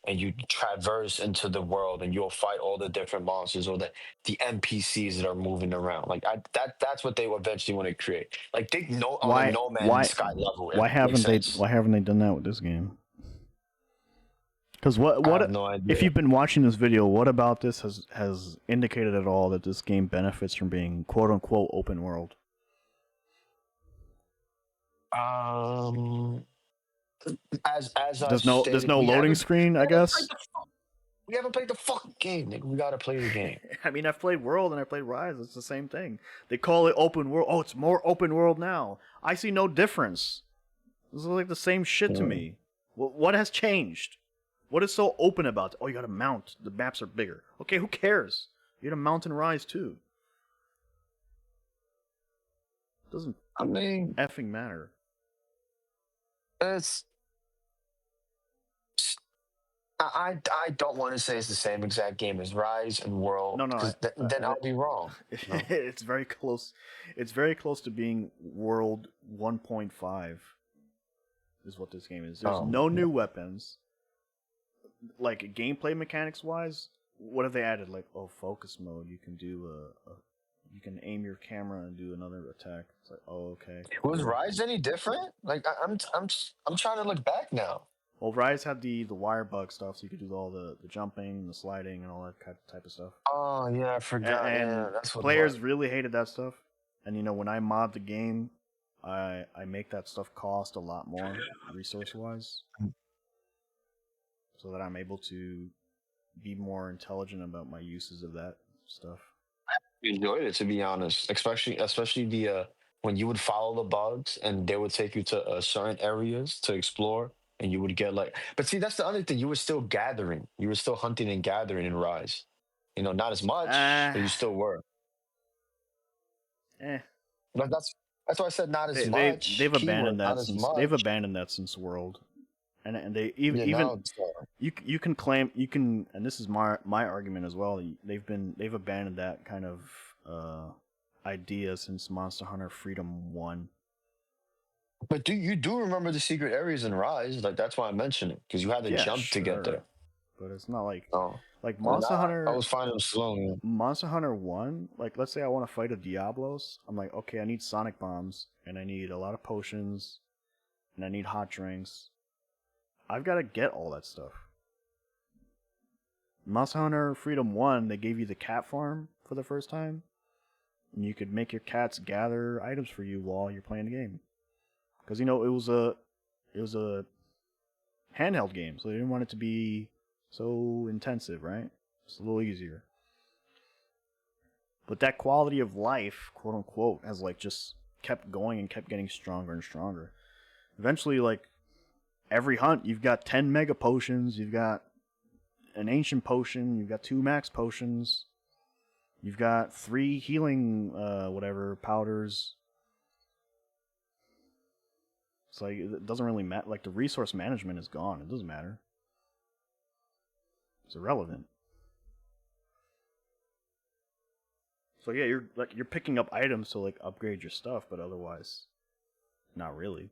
and you traverse into the world, and you'll fight all the different monsters or the NPCs that are moving around. Like that's what they eventually want to create. Like they know on a Why? No Man's Why? Sky level. Why It makes haven't they? sense. Why haven't they done that with this game? Because I what have no if idea. you've been watching this video? What about this has indicated at all that this game benefits from being quote unquote open world? Um, as I There's stated, no loading screen, I guess. we haven't played the fucking game, nigga. We gotta play the game. I mean, I've played World and I played Rise. It's the same thing. They call it open world. Oh, it's more open world now. I see no difference. This is like the same shit to me. What has changed? What is so open about it? Oh, you got to mount. The maps are bigger. Okay, who cares? You got to mount and Rise too. Doesn't I mean, effing matter. it's. I don't want to say it's the same exact game as Rise and World, No, because then I'll be wrong. No? It's very close. It's very close to being World 1.5. Is what this game is. There's no new weapons. Like gameplay mechanics wise, what have they added? Like, focus mode. You can do you can aim your camera and do another attack. It's like, okay. Was Rise any different? Like I'm trying to look back now. Well, Rise had the wire bug stuff, so you could do all the jumping, the sliding, and all that type of stuff. Oh yeah, I forgot. And Yeah, that's what players really hated that stuff. And when I mod the game, I make that stuff cost a lot more resource wise, so that I'm able to be more intelligent about my uses of that stuff. enjoyed it, to be honest. Especially the when you would follow the bugs and they would take you to certain areas to explore. and you would get like. But see, that's the other thing. You were still gathering. You were still hunting and gathering in Rise. Not as much, Uh, but you still were. eh. Like that's why I said not as They've much. abandoned Keyword, that not as since they've much. abandoned that since World, and they Yeah, even now it's you can claim you can, and this is my argument as well. They've abandoned that kind of idea since Monster Hunter Freedom 1. but do remember the secret areas in Rise? Like that's why I mentioned it because you had to Yeah, jump to get sure, there. but it's not like Oh, and Monster I Hunter. was finding them slow. Man. Monster Hunter 1, like let's say I want to fight a Diablos, I'm like, okay, I need Sonic Bombs, and I need a lot of potions, and I need hot drinks. I've got to get all that stuff. Monster Hunter Freedom 1, they gave you the cat farm for the first time, and you could make your cats gather items for you while you're playing the game. Because, it was a handheld game, so they didn't want it to be so intensive, right? It's a little easier. But that quality of life, quote unquote, has like just kept going and kept getting stronger and stronger. Eventually, like every hunt, you've got 10 mega potions, you've got an ancient potion, you've got 2 max potions, you've got 3 healing whatever powders. It's like it doesn't really matter. Like the resource management is gone. It doesn't matter. It's irrelevant. So yeah, you're picking up items to like upgrade your stuff, but otherwise, not really.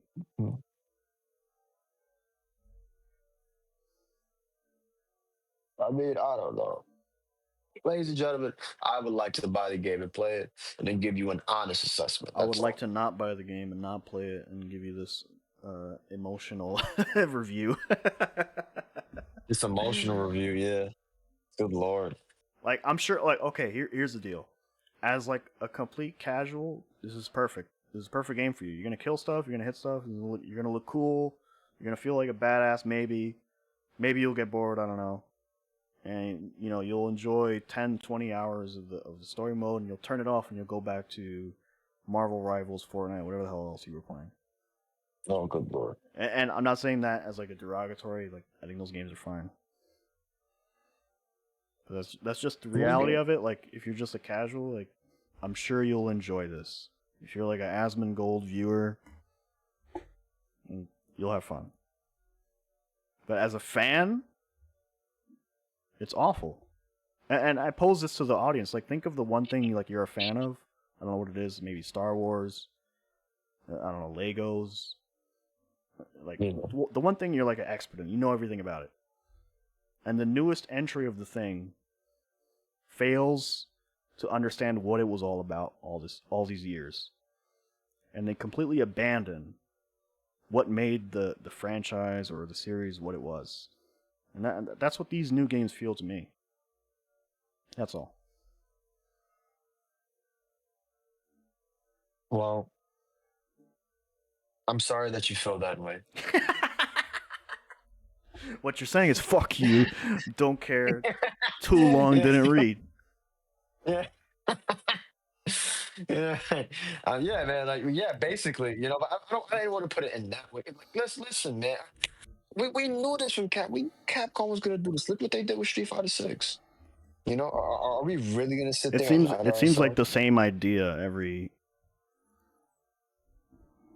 I mean, I don't know. Ladies and gentlemen, I would like to buy the game and play it, and then give you an honest assessment. I would That's like all. to not buy the game and not play it and give you this emotional review. It's emotional review, yeah. Good lord. Like I'm sure, like okay, here's the deal. As like a complete casual, this is perfect. This is a perfect game for you. You're gonna kill stuff. You're gonna hit stuff. You're gonna look cool. You're gonna feel like a badass. Maybe you'll get bored. I don't know. And you'll enjoy 10, 20 hours of the story mode, and you'll turn it off, and you'll go back to Marvel Rivals, Fortnite, whatever the hell else you were playing. Oh, good lord. And I'm not saying that as like a derogatory. Like I think those games are fine. But that's just the reality of it. Like if you're just a casual, like I'm sure you'll enjoy this. If you're like an Asmongold viewer, you'll have fun. But as a fan, it's awful. And I pose this to the audience. Like think of the one thing like you're a fan of. I don't know what it is. Maybe Star Wars. I don't know, Legos. Like the one thing you're like an expert in. You know everything about it. And the newest entry of the thing fails to understand what it was all about all these years. And they completely abandon what made the franchise or the series what it was. And that's what these new games feel to me. That's all. Well, I'm sorry that you feel that way. What you're saying is fuck you, don't care, too long, didn't read. Yeah. Yeah, yeah, man. Like, yeah, basically, but I didn't want to put it in that way. Like, listen, man. We knew this from Capcom was gonna do this. Look what they did with Street Fighter 6. Are we really gonna sit there and lie to It seems like ourselves? the same idea every.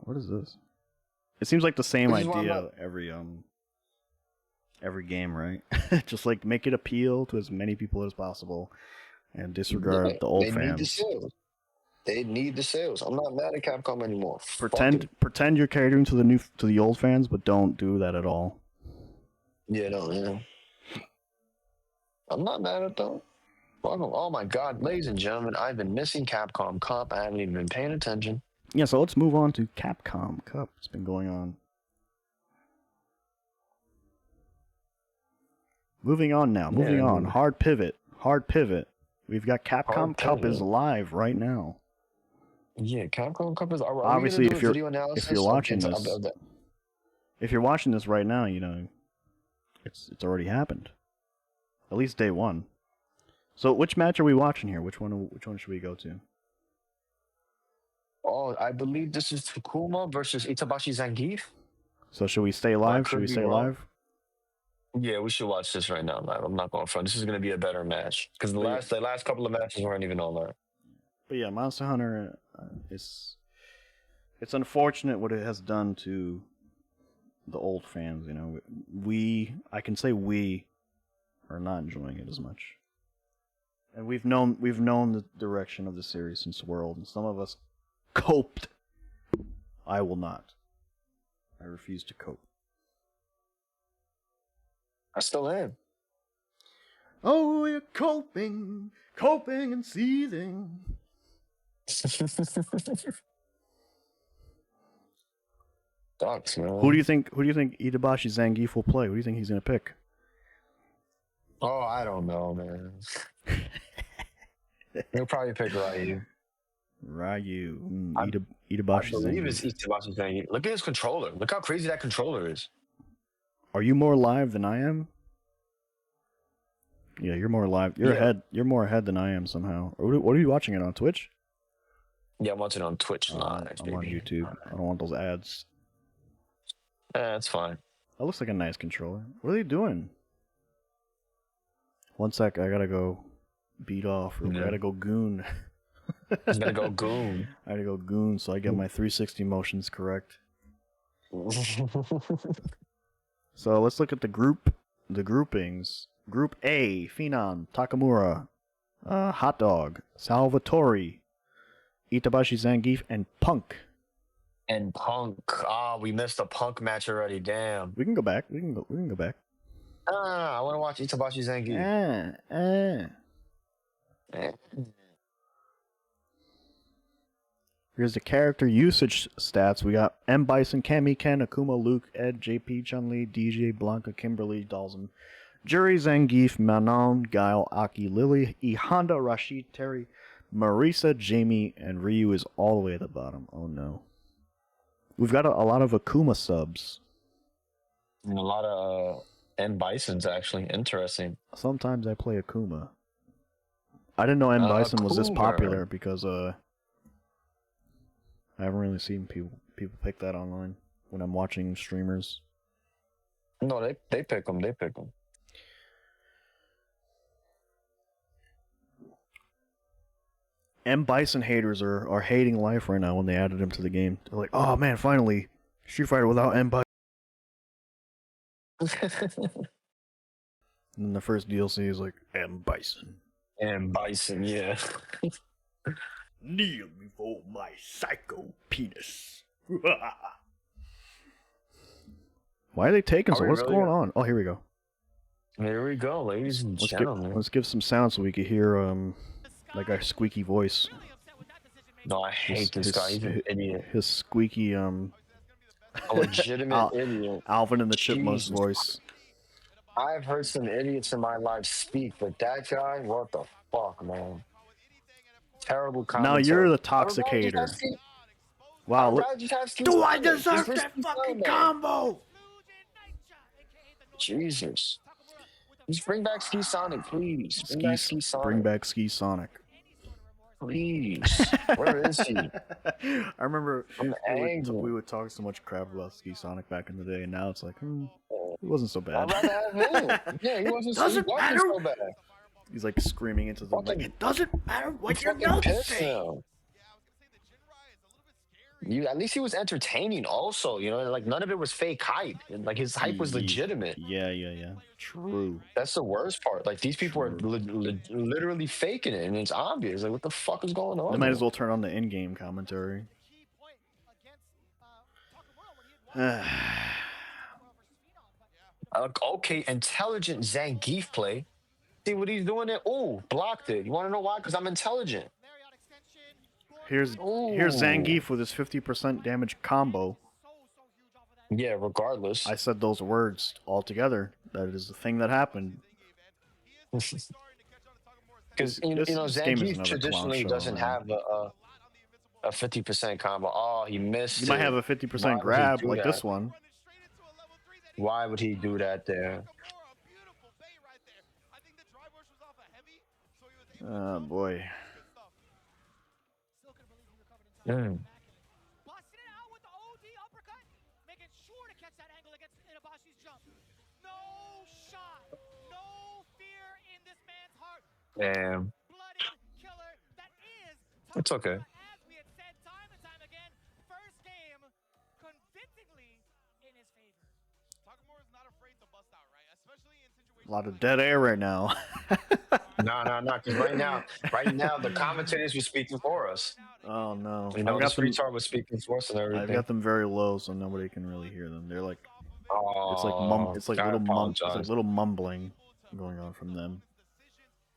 What is this? It seems like the same Which is why I'm idea not. every game, right? Just like make it appeal to as many people as possible, and disregard Yeah, the old they need the fans. sales. They need the sales. I'm not mad at Capcom anymore. Fuck 'em. Pretend you're catering to the old fans, but don't do that at all. Yeah, no, yeah. I'm not mad at them. Fuck 'em. Oh my God, ladies and gentlemen, I've been missing Capcom Cup. I haven't even been paying attention. Yeah, so let's move on to Capcom Cup. It's been going on. Moving on now. Moving on. Hard pivot. We've got Capcom Cup is live right now. Yeah, Capcom Cup is. Are we Obviously, gonna do a video analysis? if you're watching of this, that? if you're watching this right now, it's already happened. At least day one. So which match are we watching here? Which one should we go to? Oh, I believe this is Takuma versus Itabashi Zangief. So should we stay I live? Should could we be stay wrong. live? Yeah, we should watch this right now live. I'm not going front. This is going to be a better match because the last couple of matches weren't even all that. But yeah, Monster Hunter, it's unfortunate what it has done to the old fans. You know, I can say we are not enjoying it as much, and we've known the direction of the series since World, and some of us coped. I will not. I refuse to cope. I still am. Oh, we're coping and seething. Sucks, man. Who do you think Itabashi Zangief will play? Who do you think he's gonna pick? Oh, I don't know, man. He'll probably pick Ryu. Itabashi I believe it's Zangief. Itabashi Zangief. Look at his controller. Look how crazy that controller is. Are you more live than I am? Yeah, you're more live. You're ahead. You're more ahead than I am somehow. What are you watching it on Twitch? Yeah, I'm watching on Twitch live. I'm on YouTube. I don't want those ads. That's fine. That looks like a nice controller. What are they doing? One sec, I gotta go beat off. Or I gotta go goon. He's gonna go goon. I gotta go goon so I get my 360 motions correct. So let's look at the groupings. Group A, Phenom, Takamura, Hot Dog, Salvatore, Itabashi Zangief, and Punk. And Punk. We missed a Punk match already. Damn. We can go back. We can go back. I want to watch Itabashi Zangief. Here's the character usage stats. We got M. Bison, Cammy, Ken, Akuma, Luke, Ed, JP, Chun-Li, DJ, Blanca, Kimberly, Dalton, Jury, Zangief, Manon, Guile, Aki, Lily, E. Honda, Rashid, Terry, Marisa, Jamie, and Ryu is all the way at the bottom. Oh no. We've got a lot of Akuma subs. And a lot of M. Bisons, actually. Interesting. Sometimes I play Akuma. I didn't know M. Bison was this Akuma. popular because I haven't really seen people pick that online when I'm watching streamers. No, they pick them. They pick them. M. Bison haters are hating life right now when they added him to the game. They're like, oh man, finally, Street Fighter without M. Bison. And then the first DLC is like, M. Bison. M. Bison, yeah. Kneel before my psycho penis. Why are they taking so? What's going on? Oh, here we go. Here we go, ladies and gentlemen. Let's give some sound so we can hear like our squeaky voice. No, I hate this guy. He's an idiot. His squeaky A legitimate idiot. Alvin and the Chipmunks voice. I've heard some idiots in my life speak, but that guy, what the fuck, man? Terrible commentary. Now you're the toxic hater. Wow, look. Do I deserve that fucking combo? Jesus. Just bring back Ski Sonic, please. Bring back Ski Sonic. Bring back Ski Sonic. Please. Where is he? I remember angry. we would talk so much crap about Ski Sonic back in the day, and now it's like, it wasn't so bad. I'd rather have him. Yeah, he wasn't so bad. He's like screaming into the mic. It doesn't matter what your notes say. At least he was entertaining also, you know, like none of it was fake hype. And like his hype was legitimate. Yeah. True. That's the worst part. Like these people are literally faking it and it's obvious. Like what the fuck is going on? They might as well turn on the in-game commentary. Okay, intelligent Zangief play. See what he's doing there? Oh, blocked it. You want to know why? Because I'm intelligent. Here's Zangief with his 50% damage combo. Yeah, regardless. I said those words all together. That is the thing that happened. Because Zangief traditionally doesn't have a 50% combo. Oh, he missed. You might have a 50% grab like this one. Why would he do that there? Oh boy. Damn. It's okay. A lot of dead air right now. No. Because right now, the commentators were speaking for us. Oh no! You know, this retard was speaking for us and I've everything. got them very low, so nobody can really hear them. They're like, it's like Oh, it's like I apologize. little mumbling going on from them.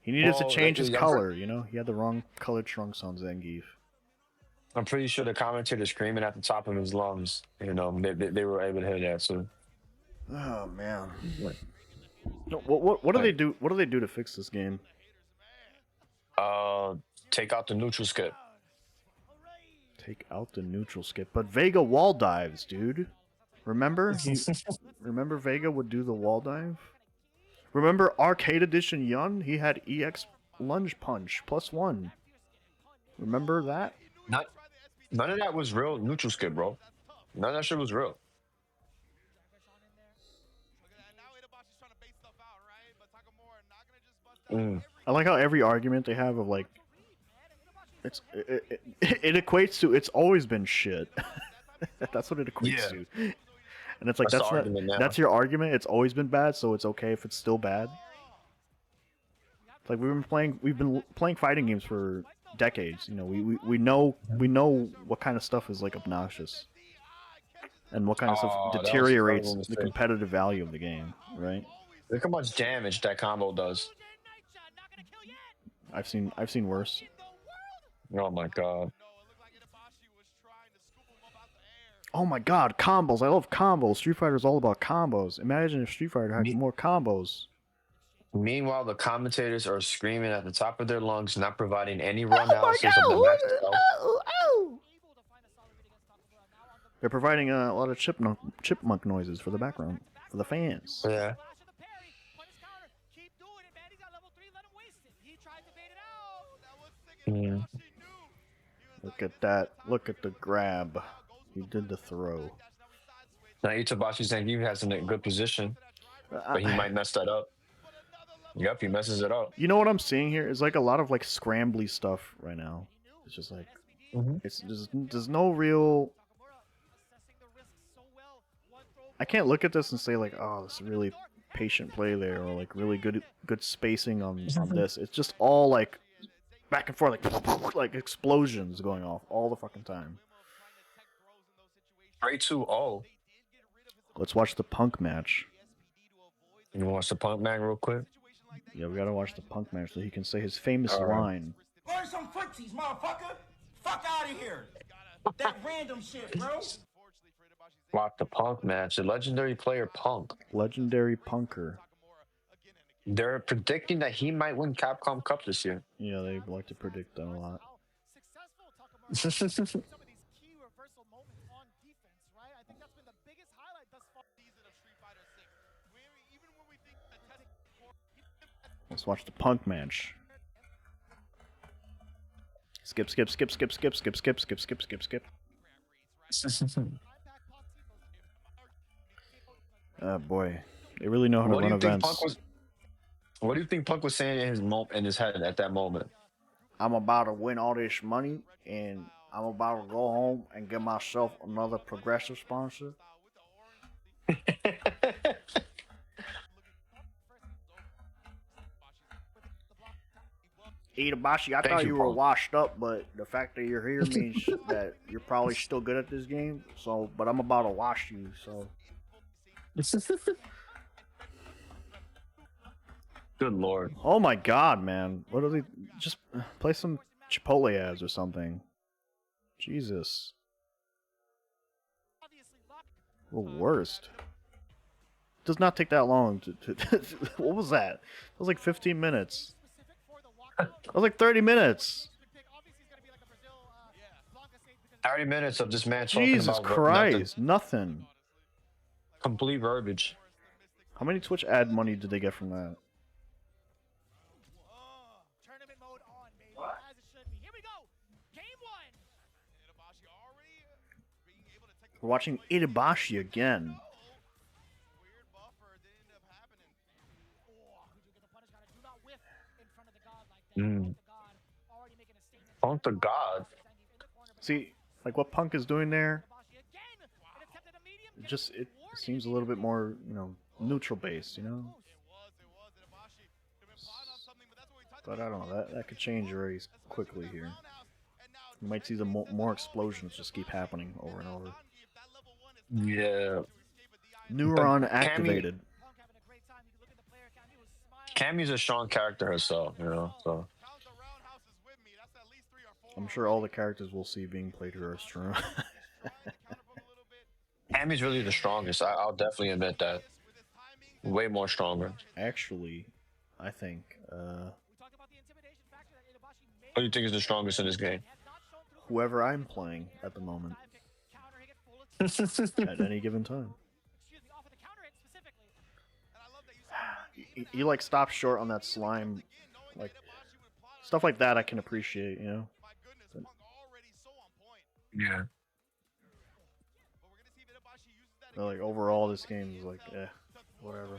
He needed to change his color. You know, he had the wrong colored trunks on Zangief. I'm pretty sure the commentator screaming at the top of his lungs. You know, they were able to hear that. So. Oh man. No, what do they do? What do they do to fix this game? Take out the neutral skip. Take out the neutral skip, but Vega wall dives, dude. Remember? Remember Vega would do the wall dive? Remember Arcade Edition Yun? He had EX lunge punch +1. Remember that? None of that was real neutral skip, bro. None of that shit was real. I like how every argument they have of like, it equates to it's always been shit. That's what it equates to. And it's like that's your argument. It's always been bad, so it's okay if it's still bad. It's like we've been playing fighting games for decades. You know, we know what kind of stuff is like obnoxious, and what kind of stuff deteriorates the competitive value of the game, right? Look how much damage that combo does. I've seen worse. Oh my god. Oh my god, combos. I love combos. Street Fighter is all about combos. Imagine if Street Fighter had more combos. Meanwhile, the commentators are screaming at the top of their lungs, not providing any raw analysis of the match itself. They're providing a lot of chipmunk noises for the background, for the fans. Yeah. Look at that. Look at the grab. He did the throw. Now, Itabashi Zangief has in a good position, but he might mess that up. Yep, he messes it up. You know what I'm seeing here is like a lot of like scrambly stuff right now. It's just like it's just there's no real. I can't look at this and say like, oh, this is really patient play there, or like really good spacing on this. It's just all like back and forth, like explosions going off all the fucking time. 3-2-0. Let's watch the Punk match. You want to watch the Punk match real quick? Yeah, we gotta watch the Punk match so he can say his famous line. Learn some footsies, motherfucker! Fuck out of here! That random shit, bro! Watch the Punk match. The legendary player Punk. Legendary Punker. They're predicting that he might win Capcom Cup this year. Yeah, they like to predict that a lot. Let's watch the Punk match. Skip. Oh boy, they really know how to run events. What do you think Punk was saying in his head at that moment? I'm about to win all this money, and I'm about to go home and get myself another progressive sponsor. Itabashi, I thought you were washed up, but the fact that you're here means that you're probably still good at this game. So, but I'm about to wash you. So. Good lord. Oh my god, man. What are they? Just play some Chipotle ads or something. Jesus. The worst. It does not take that long to what was that? It was like 15 minutes. That was like 30 minutes. 30 minutes of this man Jesus talking about Christ, nothing. Complete verbiage. How many Twitch ad money did they get from that? We're watching Itabashi again. Mm. Punk the God. See, like what Punk is doing there, it seems a little bit more, neutral based, But I don't know, that could change very quickly here. You might see the more explosions just keep happening over and over. Yeah. Neuron Cammy, activated. Cammy's a strong character herself, so. I'm sure all the characters we'll see being played here are strong. Cammy's really the strongest. I'll definitely admit that. Way more stronger. Actually, I think Who do you think is the strongest in this game? whoever I'm playing at the moment, at any given time. He like stopped short on that slime, like stuff like that I can appreciate, Yeah. But, like overall, this game is like, whatever.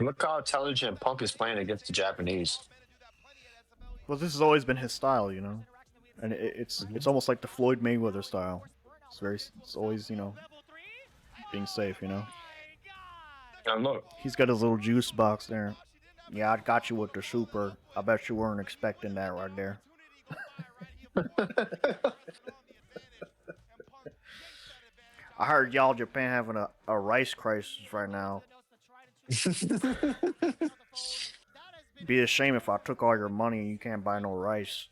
Look how intelligent Punk is playing against the Japanese. Well, this has always been his style, and it's almost like the Floyd Mayweather style. It's always being safe, And look, He's got his little juice box there. Yeah, I got you with the super. I bet you weren't expecting that right there. I heard y'all Japan having a rice crisis right now. Be a shame if I took all your money and you can't buy no rice.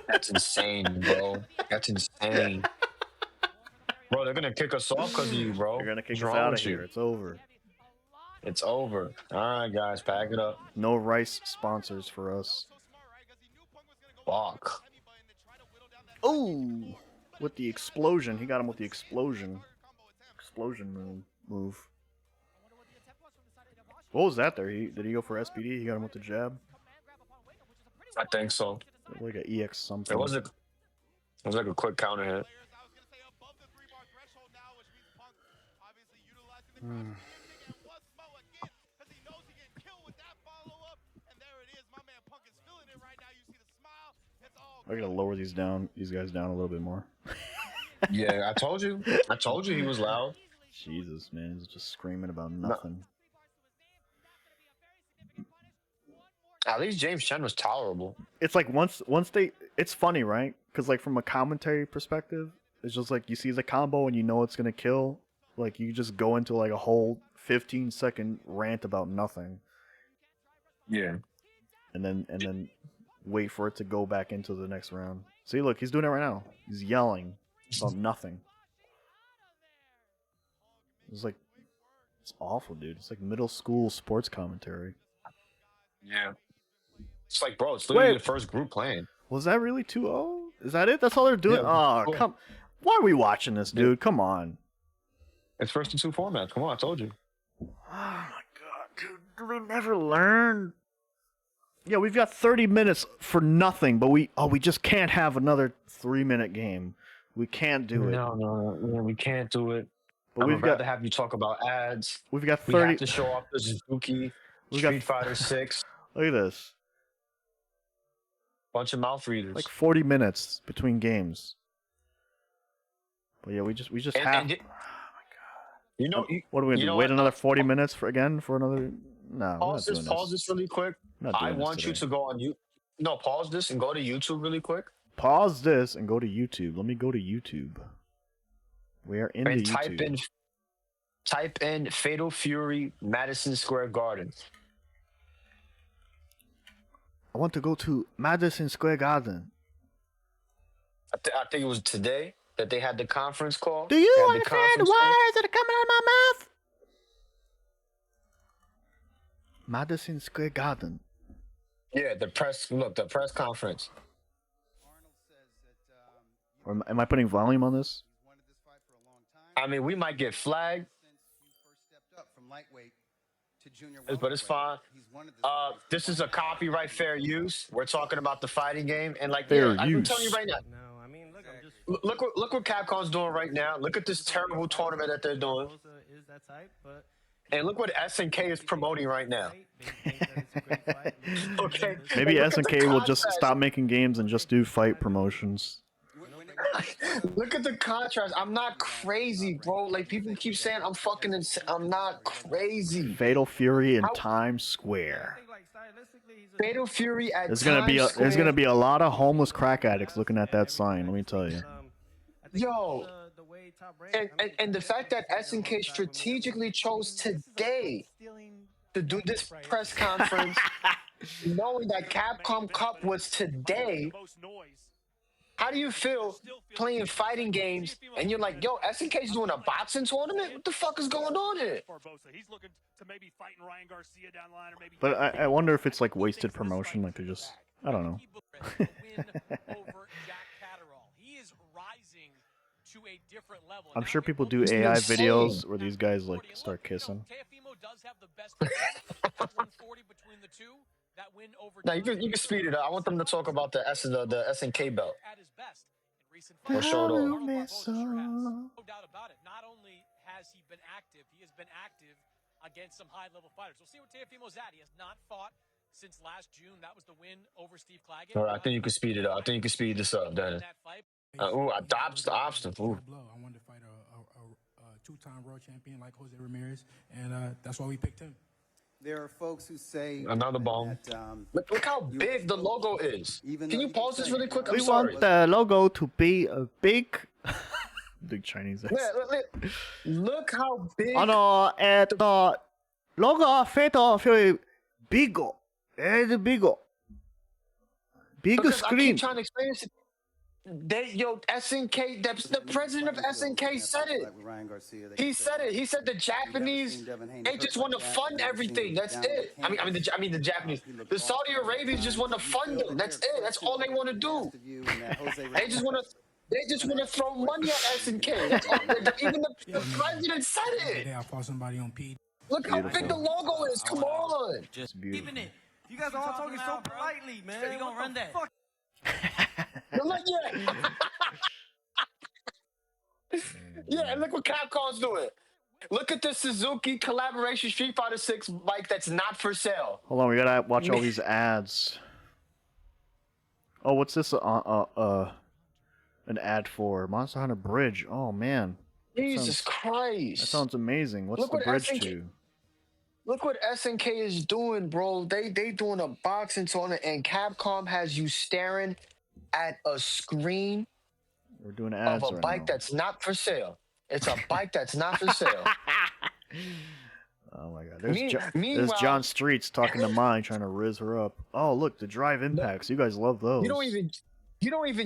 that's insane, bro. That's insane. Bro, they're gonna kick us off because of you, bro. They're gonna kick What's us wrong out of with you? here. It's over. It's over. All right, guys, pack it up. No rice sponsors for us. Fuck. Oh, with the explosion. He got him with the explosion. Explosion move. What was that there? Did he go for SPD? He got him with the jab? I think so. Like an EX something. It was like a quick counter hit. I gotta lower these guys down a little bit more. Yeah, I told you. He was loud. Jesus, man, he's just screaming about nothing. At least James Chen was tolerable. It's like once it's funny, right? Because like from a commentary perspective, it's just like you see the combo and you know it's gonna kill. Like you just go into like a whole 15-second rant about nothing. Yeah. And then wait for it to go back into the next round. See, look, he's doing it right now. He's yelling about nothing. It's awful, dude. It's like middle school sports commentary. Yeah. It's like, bro, it's literally the first group playing. Was that really 2-0? Is that it? That's all they're doing? Yeah, Oh, come. Why are we watching this, dude? Come on. It's first and two formats. Come on, I told you. Oh my god, dude. Do we never learn? Yeah, we've got 30 minutes for nothing, but we just can't have another 3-minute game. We can't do it. No, we can't do it. But I'd rather have you talk about ads. We've got 30. We have to show off the Suzuki, Street Fighter 6. Look at this. Bunch of mouth readers. Like 40 minutes between games. But yeah, we just have. Oh my god. You know, what are we gonna do? Wait another 40 minutes for another? No. Pause this really quick. I want you to go on you. No, pause this and go to YouTube really quick. Pause this and go to YouTube. Let me go to YouTube. We are in YouTube. Type in Fatal Fury Madison Square Garden. I want to go to Madison Square Garden. I think it was today that they had the conference call. Do you understand the words that are coming out of my mouth? Madison Square Garden. Yeah, the press conference. Or am I putting volume on this? I mean, we might get flagged. But it's fine. This is a copyright fair use. We're talking about the fighting game, and like, I'm telling you right now. No, I mean, look, I'm just. Look what Capcom's doing right now. Look at this terrible tournament that they're doing. Is that type, but And look what SNK is promoting right now. Okay. Maybe And look at the SNK will just contrast. stop making games and just do fight promotions. Look at the contrast. I'm not crazy, bro. Like people keep saying I'm fucking insane. I'm not crazy. Fatal Fury in How- Times Square. Fatal Fury at There's Times gonna be Square. there's gonna be a lot of homeless crack addicts looking at that sign. Let me tell you. Yo, and the fact that SNK strategically chose today to do this press conference, knowing that Capcom Cup was today. How do you feel playing fighting games and you're like, yo, SNK's doing a boxing tournament? What the fuck is going on here? But I wonder if it's like wasted promotion. Like they're just I don't know. I'm sure people do It's AI insane. videos where these guys like start kissing. Now you can speed it up. I want them to talk about the SNK belt. Or show it off. No doubt about it. Not only has he been active against some high-level fighters. We'll see where Teofimo's at. He has not fought since last June. That was the win over Steve Claggett. All right, I think you can speed it up. I think you can speed this up, Dennis. I dodged the obstacle. I wanted to fight a two-time world champion like Jose Ramirez, and that's why we picked him. There are folks who say Another bone. that, Look how big the logo is. Even Can though you you pause this say really it, quick? I'm We sorry. want the logo to be a big, big Chinese X. Look how big. ロゴはフェイトフュービゴ、ビゴ、ビッグ Because ス I クリー keep ン。 trying to explain this. SNK, the president of SNK said it. He said it. He said the Japanese, they just want to fund everything. That's it. I mean the Japanese. The Saudi Arabians just want to fund them. That's it. That's all they want to do. They just want to throw money at SNK. That's all. Even the president said Today it. I fought somebody on P. Look how big the logo is. Come on. Just beautiful. You guys are all talking so politely, man. You gonna run that? Look, yeah, and look what Capcom's doing. Look at the Suzuki collaboration Street Fighter 6 bike that's not for sale. Hold on, we gotta watch all these ads. Oh, what's this? An ad for Monster Hunter Bridge. Oh man, Jesus that Christ. sounds amazing. What's Look the what bridge SNK to? Look what SNK is doing, bro. They doing a boxing tournament, and Capcom has you staring at a screen We're doing of ads a right bike now. that's not for sale. It's a bike that's not for sale. Oh my god, there's Meanwhile, John Streets talking to mine, trying to riz her up. Oh look, the drive impacts. You guys love those. you don't even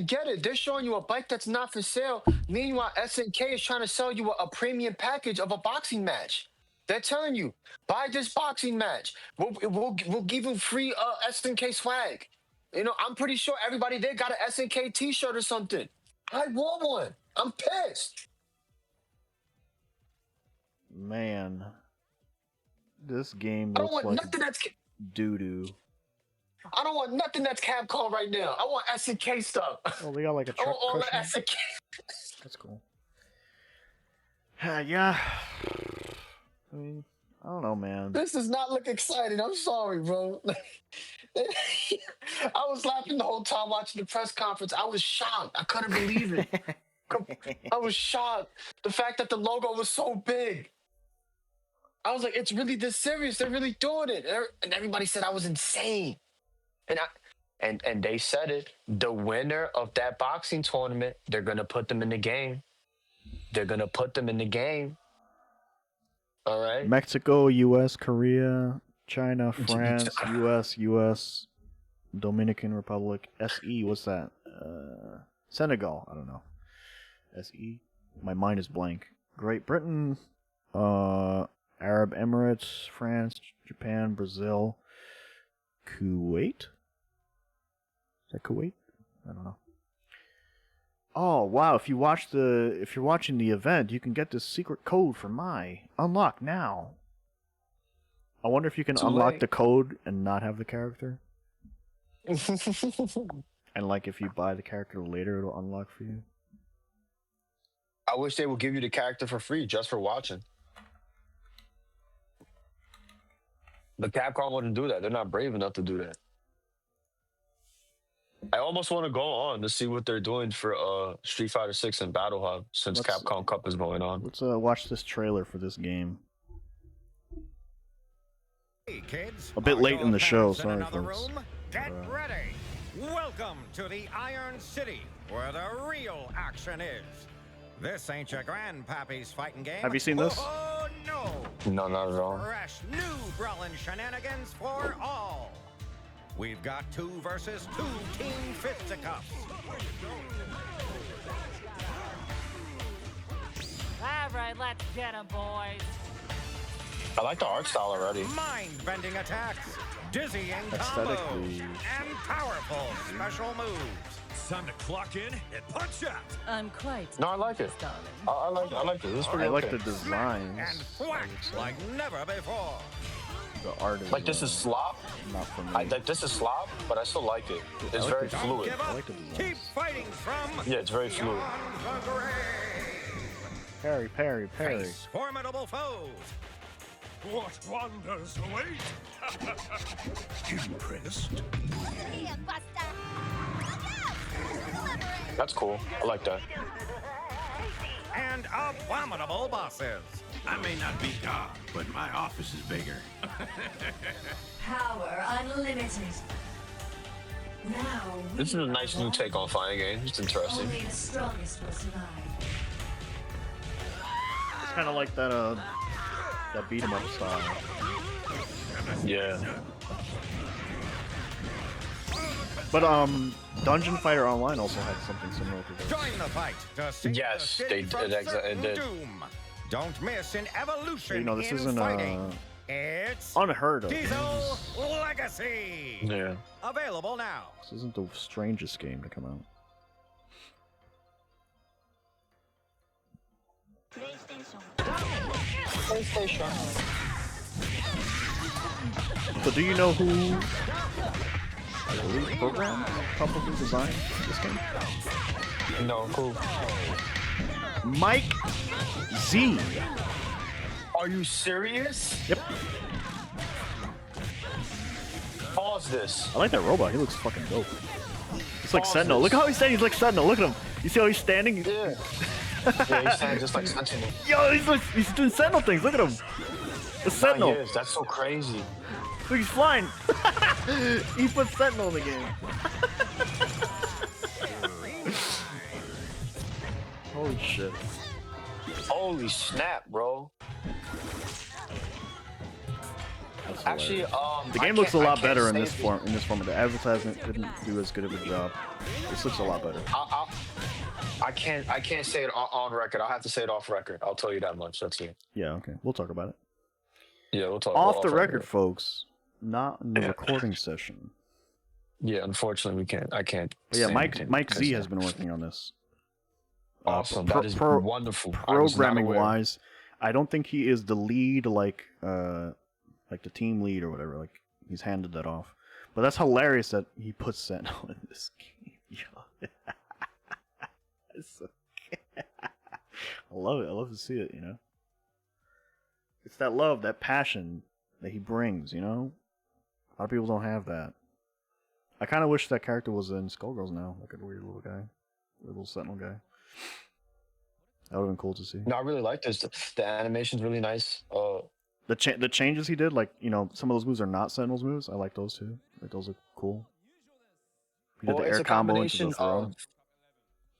get it. They're showing you a bike that's not for sale. Meanwhile, SNK is trying to sell you a premium package of a boxing match. They're telling you, buy this boxing match. We'll give you free SNK swag. You know, I'm pretty sure everybody there got an SNK T-shirt or something. I want one. I'm pissed. Man, this game I don't looks want like nothing that's. doo doo. I don't want nothing that's Capcom right now. I want SNK stuff. Oh, they got like a I truck want all the cushion. SNK. That's cool. Yeah. I mean, I don't know, man. This does not look exciting. I'm sorry, bro. I was laughing the whole time watching the press conference. I was shocked. I couldn't believe it. I was shocked. The fact that the logo was so big. I was like, it's really this serious. They're really doing it. And everybody said I was insane. And they said it. The winner of that boxing tournament, they're gonna put them in the game. They're gonna put them in the game. All right. Mexico, U.S., Korea, China, France, U.S., Dominican Republic, S.E. What's that? Senegal. I don't know. S.E. My mind is blank. Great Britain, Arab Emirates, France, Japan, Brazil, Kuwait. Is that Kuwait? I don't know. Oh wow! If you're watching the event, you can get this secret code for my unlock now. I wonder if you can unlock the code and not have the character. And like if you buy the character later, it'll unlock for you. I wish they would give you the character for free just for watching. The Capcom wouldn't do that. They're not brave enough to do that. I almost want to go on to see what they're doing for Street Fighter 6 and Battle Hub since Let's- Capcom Cup is going on. Let's watch this trailer for this game. Hey kids, A bit are late your in the show, parents in sorry, another folks. room? Get ready. Welcome to the Iron City, where the real action is. This ain't your grandpappy's fighting game. Have you seen this? Oh no! No, not at all. Fresh new brawling shenanigans for all. We've got 2 versus 2 team fisticuffs. All right, let's get 'em, boys. I like the art style already. Mind-bending attacks, dizzying combos, Aesthetically. and powerful special moves. It's time to clock in and punch out. I'm quite. No, I like it. darling. I like it. This is pretty I like okay. the designs. And whack like never before. The art is Like this is slop. not for me. Like this is slop, but I still like it. It's like very the- fluid. Give up. I like the designs. Keep fighting from Yeah, it's very fluid. beyond the grave. Parry, parry, parry. Face formidable foes. What wonders await? Impressed? That's cool. I like that. And abominable bosses. I may not be God, but my office is bigger. Power unlimited. Now. This is a nice new take on fighting game. It's interesting. Only the strongest will survive. It's kind of like that beat 'em up style. Yeah. But Dungeon Fighter Online also had something similar to this. Join the fight to see Yes, the they city from did, it certain did. doom. Don't miss an evolution You know, this in isn't fighting. It's unheard of. Diesel Legacy. Yeah. Available now. This isn't the strangest game to come out. So do you know who the lead program probably designed this game? No, cool. Mike Z. Are you serious? Yep. Pause this. I like that robot. He looks fucking dope. It's like Pause Sentinel. this. Look how he's standing. He's like Sentinel. Look at him. You see how he's standing? Yeah. Yeah, he's standing just like Sentinel. Yo, he's doing Sentinel things. Look at him. The Sentinel. Yes, that's so crazy. Look, he's flying. He put Sentinel in the game. Holy shit. Holy snap, bro. That's Actually, hilarious. The I game looks a can't- I lot can't better in say this if form. In this format, the advertisement didn't do as good of a job. This looks a lot better. I can't say it on record. I'll have to say it off record. I'll tell you that much. That's it. Yeah, okay. We'll talk about it. Yeah, we'll talk Off the record, folks. Not in the recording session. Yeah, unfortunately, we can't. I can't. But yeah, say Mike anything. Z has been working on this. Awesome. That is wonderful. I was not Programming aware. wise, I don't think he is the lead, like the team lead or whatever. Like he's handed that off. But that's hilarious that he puts Sentinel in this game. Yo. It's so I love it. I love to see it. You know, it's that love, that passion that he brings. You know, a lot of people don't have that. I kind of wish that character was in Skullgirls now, like a weird little guy, weird little Sentinel guy. That would have been cool to see. No, I really like this. The animation's really nice. The changes he did, like, you know, some of those moves are not Sentinel's moves. I like those too. Like, those look cool. He did the it's air a combo into combination the throw. of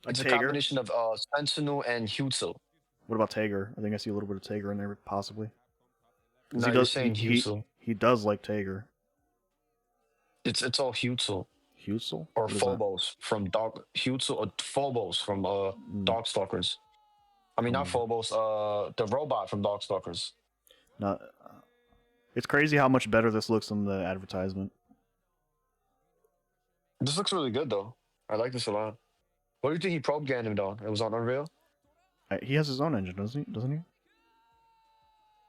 Like it's a Tager. combination of Sentinel and Hutzel. What about Tager? I think I see a little bit of Tager in there, possibly. 'Cause No, you're saying Hutzel. He does like Tager. It's all Hutzel. Hutzel? Or What is that? Phobos from Dog Hutzel or Phobos from Darkstalkers. I mean, not Phobos. The robot from Darkstalkers. No, it's crazy how much better this looks than the advertisement. This looks really good though. I like this a lot. What do you think he programmed it on? It was on Unreal. He has his own engine, doesn't he?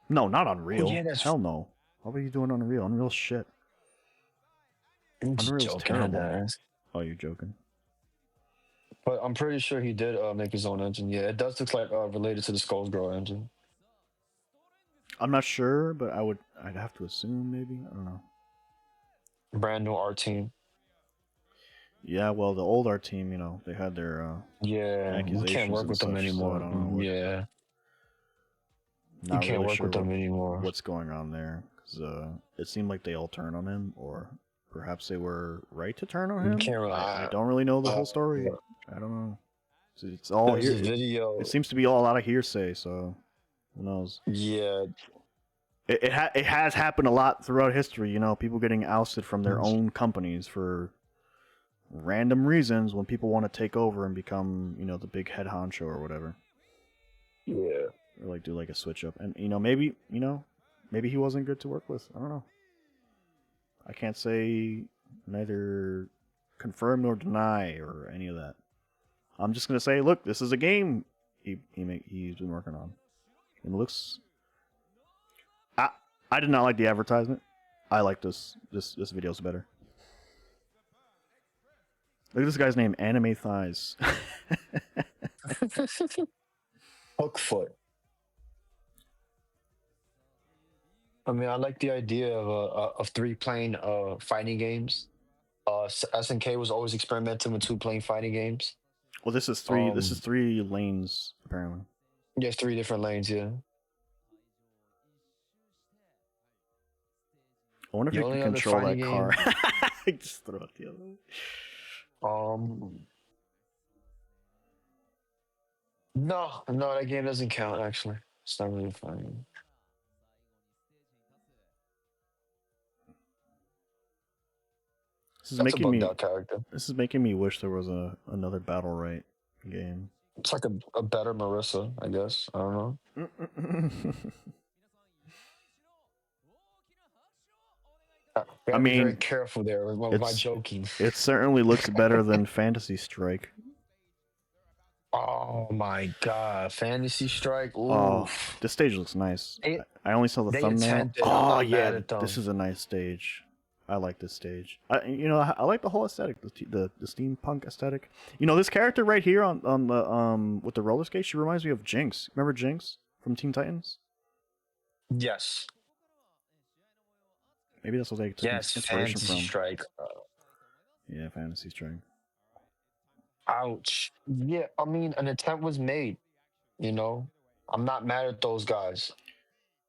No, not Unreal. yeah, that's- Hell no. What were you doing on Unreal? Unreal's shit. I'm just Unreal's joking on terrible. that. Oh, you're joking. But I'm pretty sure he did make his own engine. Yeah, it does look like related to the Skullsgirl engine. I'm not sure, but I'd have to assume maybe. I don't know. Brand new art team. Yeah, well, the old art team, they had their Yeah, you accusations can't work and with them such, so I anymore. don't know what, Yeah, you not can't really work sure with them anymore. what's going on there. 'Cause, it seemed like they all turned on him, or perhaps they were right to turn on You him. can't really. I don't really know the whole story. I don't know. It's all There's here. a video. It seems to be all a lot of hearsay, so who knows? Yeah, It has happened a lot throughout history. People getting ousted from their own companies for random reasons when people want to take over and become, the big head honcho or whatever. yeah. Or like do like a switch up, and maybe he wasn't good to work with. I don't know. I can't say neither confirm nor deny or any of that. I'm just gonna say, look, this is a game he's been working on. And it looks. I did not like the advertisement. I like this video's better. Look at this guy's name, Anime Thighs. Hookfoot. I mean, I like the idea of 3 playing fighting games. SNK was always experimenting with 2 playing fighting games. Well, this is 3. This is 3 lanes apparently. There's 3 different lanes. Yeah. I wonder if you can control that car. Just throw it the other way. No, that game doesn't count. Actually, it's not really fun. This is making me wish there was another Battle Right game. It's like a better Marissa, I guess. I don't know. I mean, be very careful there with my joking. It certainly looks better than Fantasy Strike. Oh my god, Fantasy Strike! Ooh. Oh, this stage looks nice. I only saw the thumbnail. Oh yeah, this is a nice stage. I like this stage. I like the whole aesthetic, the steampunk aesthetic. This character right here on the with the roller skate, she reminds me of Jinx. Remember Jinx from Teen Titans? Yes. Maybe that's what I took inspiration Fantasy from. Strike. Yeah, Fantasy Strike. Ouch. Yeah, I mean, an attempt was made. I'm not mad at those guys.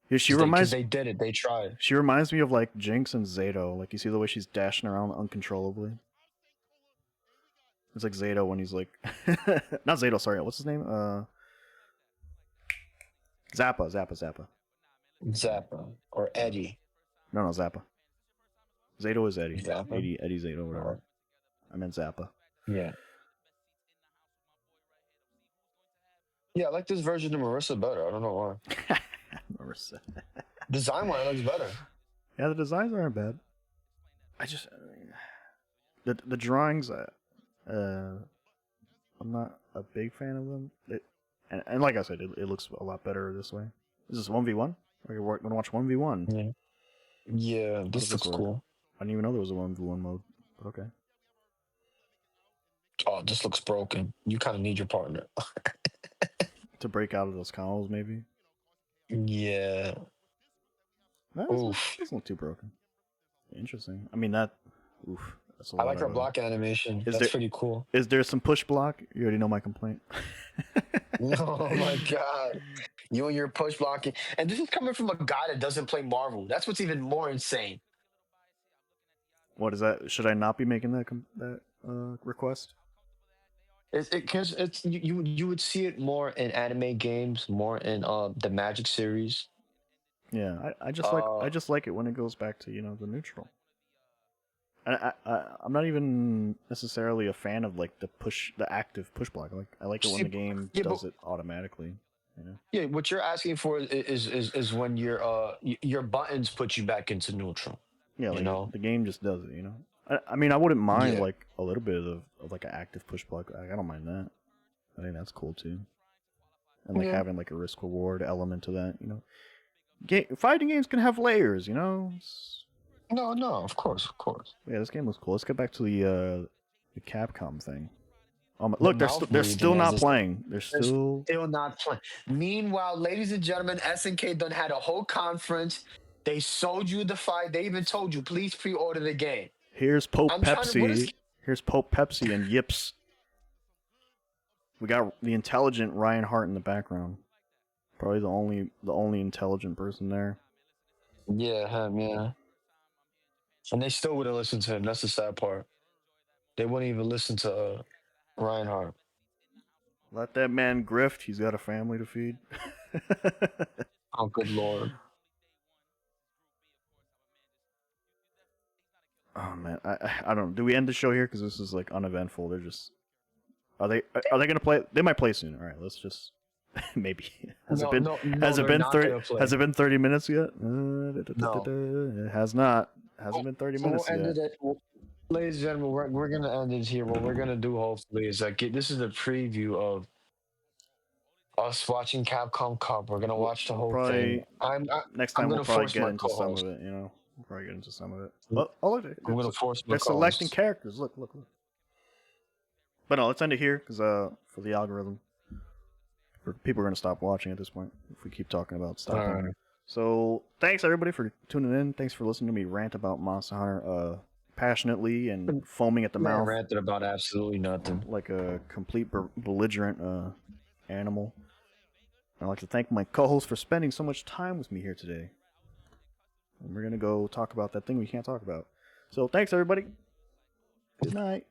Yeah, because they did it. They tried. She reminds me of like Jinx and Zato. Like you see the way she's dashing around uncontrollably. It's like Zato when he's like, not Zato. Sorry, what's his name? Zappa or Eddie. No, Zappa. Zato is Eddie. Zappa? Eddie Zato, whatever. I meant Zappa. Yeah. Yeah, I like this version of Marissa better. I don't know why. Marissa. Design-wise, it looks better. Yeah, the designs aren't bad. The drawings, I'm not a big fan of them. And like I said, it looks a lot better this way. Is this 1v1? We're gonna watch 1v1. Yeah, this looks cool. I didn't even know there was a 1v1 mode, but okay. Oh, this looks broken. You kind of need your partner. To break out of those combos, maybe? Yeah. Doesn't look too broken. Interesting. I mean, oof. That's a lot I like her block animation. That's pretty cool. Is there some push block? You already know my complaint. Oh my god. You and your push blocking. And this is coming from a guy that doesn't play Marvel. That's what's even more insane. What is that? Should I not be making that request? Because you would see it more in anime games, more in the Magic series. Yeah, I just like it when it goes back to the neutral. I'm not even necessarily a fan of like the active push block. I like it when the game does it automatically. Yeah, what you're asking for is when your buttons put you back into neutral. Yeah, the game just does it. I mean, I wouldn't mind like a little bit of like an active push block. I don't mind that. I think that's cool too. And like having like a risk reward element to that. Fighting games can have layers. No, of course. Yeah, this game looks cool. Let's get back to the Capcom thing. Look, The mouth they're breathing still as not it's- playing. They're They're still. still not playing. Meanwhile, ladies and gentlemen, SNK done had a whole conference. They sold you the fight. They even told you, please pre-order the game. Here's Pope I'm trying to- what is- Pepsi. Here's Pope Pepsi and Yips. We got the intelligent Ryan Hart in the background. Probably the only intelligent person there. Yeah, him, yeah. And they still wouldn't listen to him. That's the sad part. They wouldn't even listen to Reinhardt. Let that man grift. He's got a family to feed. Oh, good lord. Oh man, I don't know. Do we end the show here because this is like uneventful? They're just are they gonna play? They might play soon. All right, let's just maybe has it been 30 minutes yet? It has not. Hasn't been 30 minutes yet. Ladies and gentlemen, we're gonna end it here. What we're gonna do hopefully is this is a preview of us watching Capcom Cup. We're gonna watch the whole thing. Next time we'll probably get into some co-host. of it. You know, we'll probably get into some of it. Oh, look, I'm gonna force my they're selecting co-host. characters. Look. But no, let's end it here because for the algorithm, people are gonna stop watching at this point if we keep talking about stuff. Alright. So thanks everybody for tuning in. Thanks for listening to me rant about Monster Hunter passionately and foaming at the mouth. Ranted about absolutely nothing. Like a complete belligerent animal. I'd like to thank my co-host for spending so much time with me here today. And we're gonna go talk about that thing we can't talk about. So thanks everybody. Good night.